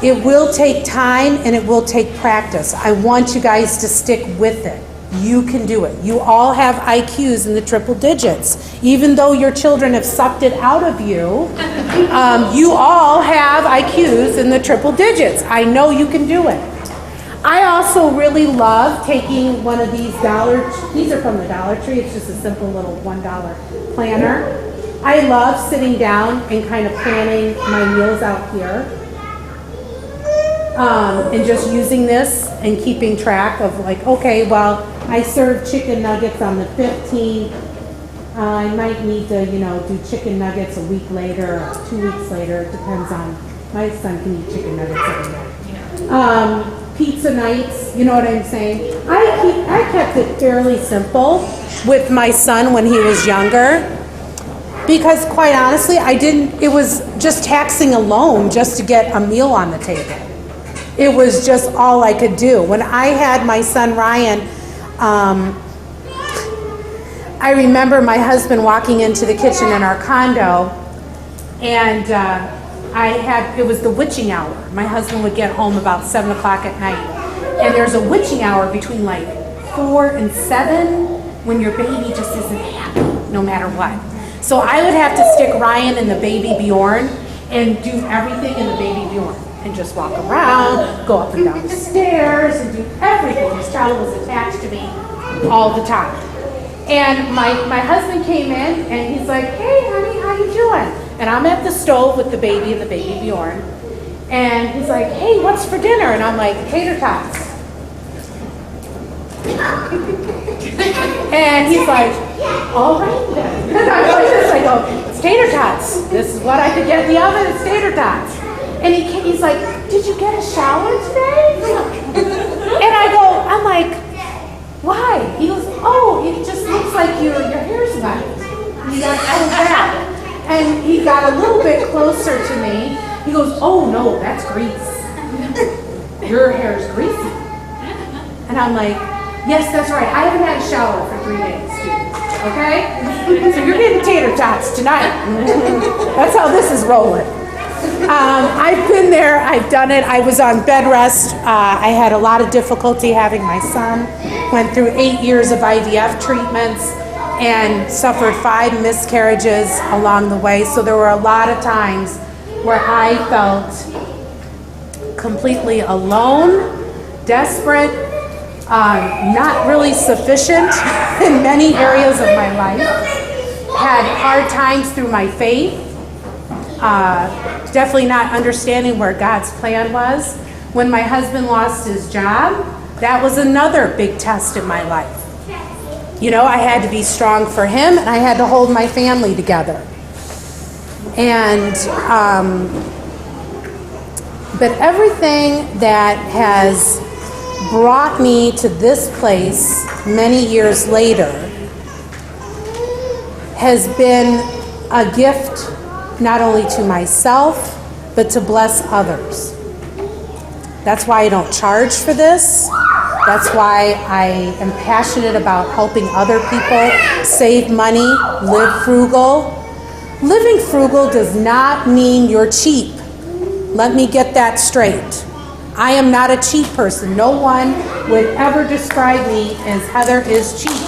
It will take time and it will take practice. I want you guys to stick with it. You can do it. You all have IQs in the triple digits. Even though your children have sucked it out of you, you all have IQs in the triple digits. I know you can do it. I also really love taking one of these these are from the Dollar Tree, it's just a simple little $1 planner. I love sitting down and kind of planning my meals out here. And just using this and keeping track of like, okay, well, I served chicken nuggets on the 15th. I might need to, do chicken nuggets a week later or 2 weeks later. It depends on, my son can eat chicken nuggets every day. Pizza nights, you know what I'm saying? I kept it fairly simple with my son when he was younger. Because quite honestly, it was just taxing alone just to get a meal on the table. It was just all I could do. When I had my son Ryan, I remember my husband walking into the kitchen in our condo, and it was the witching hour. My husband would get home about 7 o'clock at night, and there's a witching hour between like 4 and 7 when your baby just isn't happy, no matter what. So I would have to stick Ryan in the baby Bjorn and do everything in the baby Bjorn. And just walk around, go up and down the stairs, and do everything. This child was attached to me all the time. And my husband came in, and he's like, hey, honey, how you doing? And I'm at the stove with the baby and the baby Bjorn. And he's like, hey, what's for dinner? And I'm like, tater tots. And he's like, all right then. And I'm like this, I go, it's tater tots. This is what I could get in the oven, it's tater tots. And he's like, did you get a shower today? And I'm like, why? He goes, oh, it just looks like your hair's wet. He got so bad. And he got a little bit closer to me. He goes, oh no, that's grease. Your hair's greasy. And I'm like, yes, that's right. I haven't had a shower for 3 days, students. Okay? So you're getting tater tots tonight. That's how this is rolling. I've been there, I've done it. I was on bed rest. I had a lot of difficulty having my son. Went through 8 years of IVF treatments. and suffered 5 miscarriages along the way. So there were a lot of times where I felt completely alone, desperate, not really sufficient in many areas of my life, had hard times through my faith, definitely not understanding where God's plan was. When my husband lost his job, that was another big test in my life. You know, I had to be strong for him, and I had to hold my family together. And, but everything that has brought me to this place many years later has been a gift not only to myself, but to bless others. That's why I don't charge for this. That's why I am passionate about helping other people save money, live frugal. Living frugal does not mean you're cheap. Let me get that straight. I am not a cheap person. No one would ever describe me as Heather is cheap.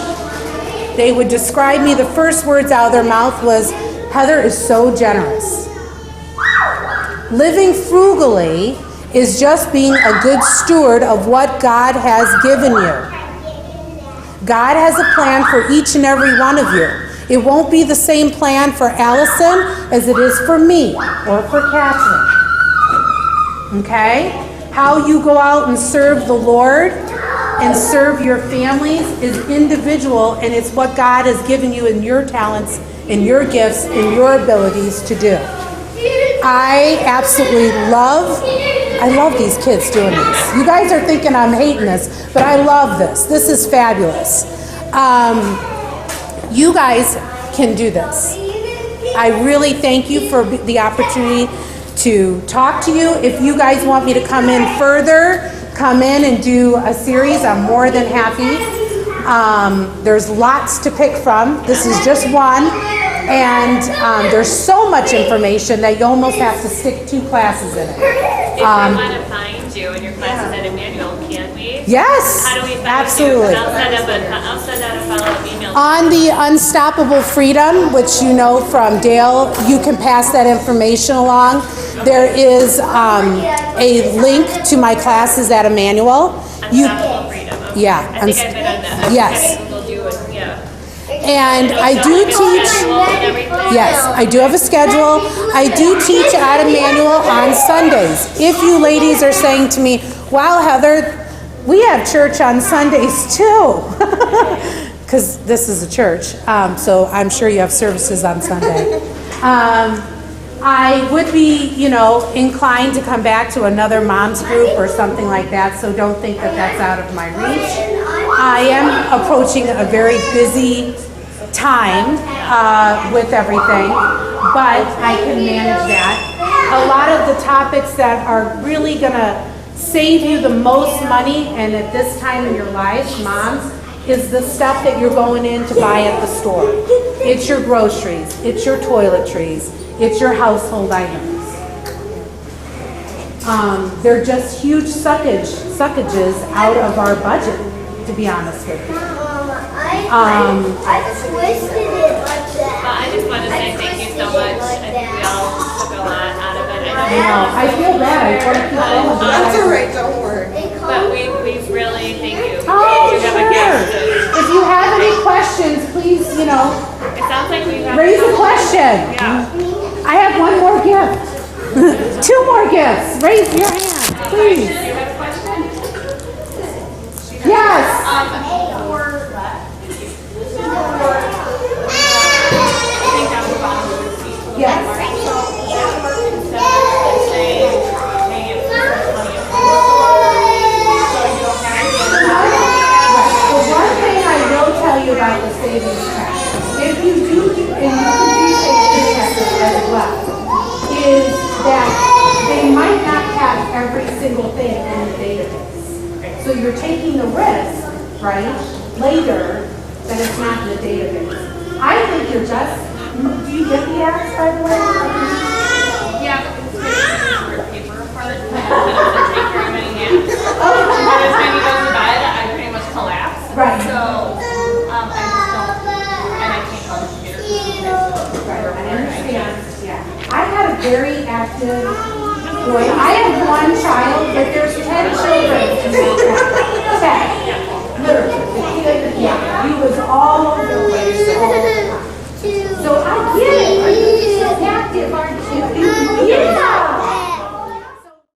They would describe me, the first words out of their mouth was, Heather is so generous. Living frugally is just being a good steward of what God has given you. God has a plan for each and every one of you. It won't be the same plan for Allison as it is for me or for Catherine. Okay? How you go out and serve the Lord and serve your families is individual, and it's what God has given you in your talents, in your gifts, in your abilities to do. I absolutely love these kids doing this. You guys are thinking I'm hating this, but I love this. This is fabulous. You guys can do this. I really thank you for the opportunity to talk to you. If you guys want me to come in further, come in and do a series, I'm more than happy. There's lots to pick from. This is just one. And there's so much information that you almost have to stick 2 classes in it. If we want to find you in your classes at Emmanuel, can we? Yes, How do we find absolutely. you? 'Cause I'll send out a follow-up email. On the Unstoppable Freedom, which you know from Dale, you can pass that information along. There is a link to my classes at Emmanuel. Unstoppable Freedom. Okay. Yeah, I think I've been on that. yes. We'll do it, yeah. And I do teach, yes, I do have a schedule. I do teach at Emmanuel on Sundays. If you ladies are saying to me, wow, Heather, we have church on Sundays too. Because this is a church, so I'm sure you have services on Sunday. I would be, inclined to come back to another mom's group or something like that, so don't think that that's out of my reach. I am approaching a very busy time with everything, but I can manage that. A lot of the topics that are really going to save you the most money, and at this time in your lives, moms, is the stuff that you're going in to buy at the store. It's your groceries, it's your toiletries, it's your household items. They're just huge suckages out of our budget, to be honest with you. I twisted it like that. Well, I just want to say thank you so much. I think we all took a lot out of it. I feel bad. I want to keep going. That's all right, don't worry. But we really thank you. Oh, You have a sure. gift. If you have any questions, please, It sounds like we have. raise a question. Yeah. I have one more gift. 2 more gifts. Raise your hand, please. You have a question? Yes. Yes. The one thing I will tell you about the savings tax, if you do, and you can do savings taxes as well, is that they might not have every single thing in the database. So you're taking the risk, right, later, that it's not in the database. I think you're just, do you get the ads, by the way? Yeah, it's very paper part. Take very many hands. By the time you go to buy it, I pretty much collapse. Right. So, I just don't, I respected boy. I have one child, but there's 10 children. 10. Literally. The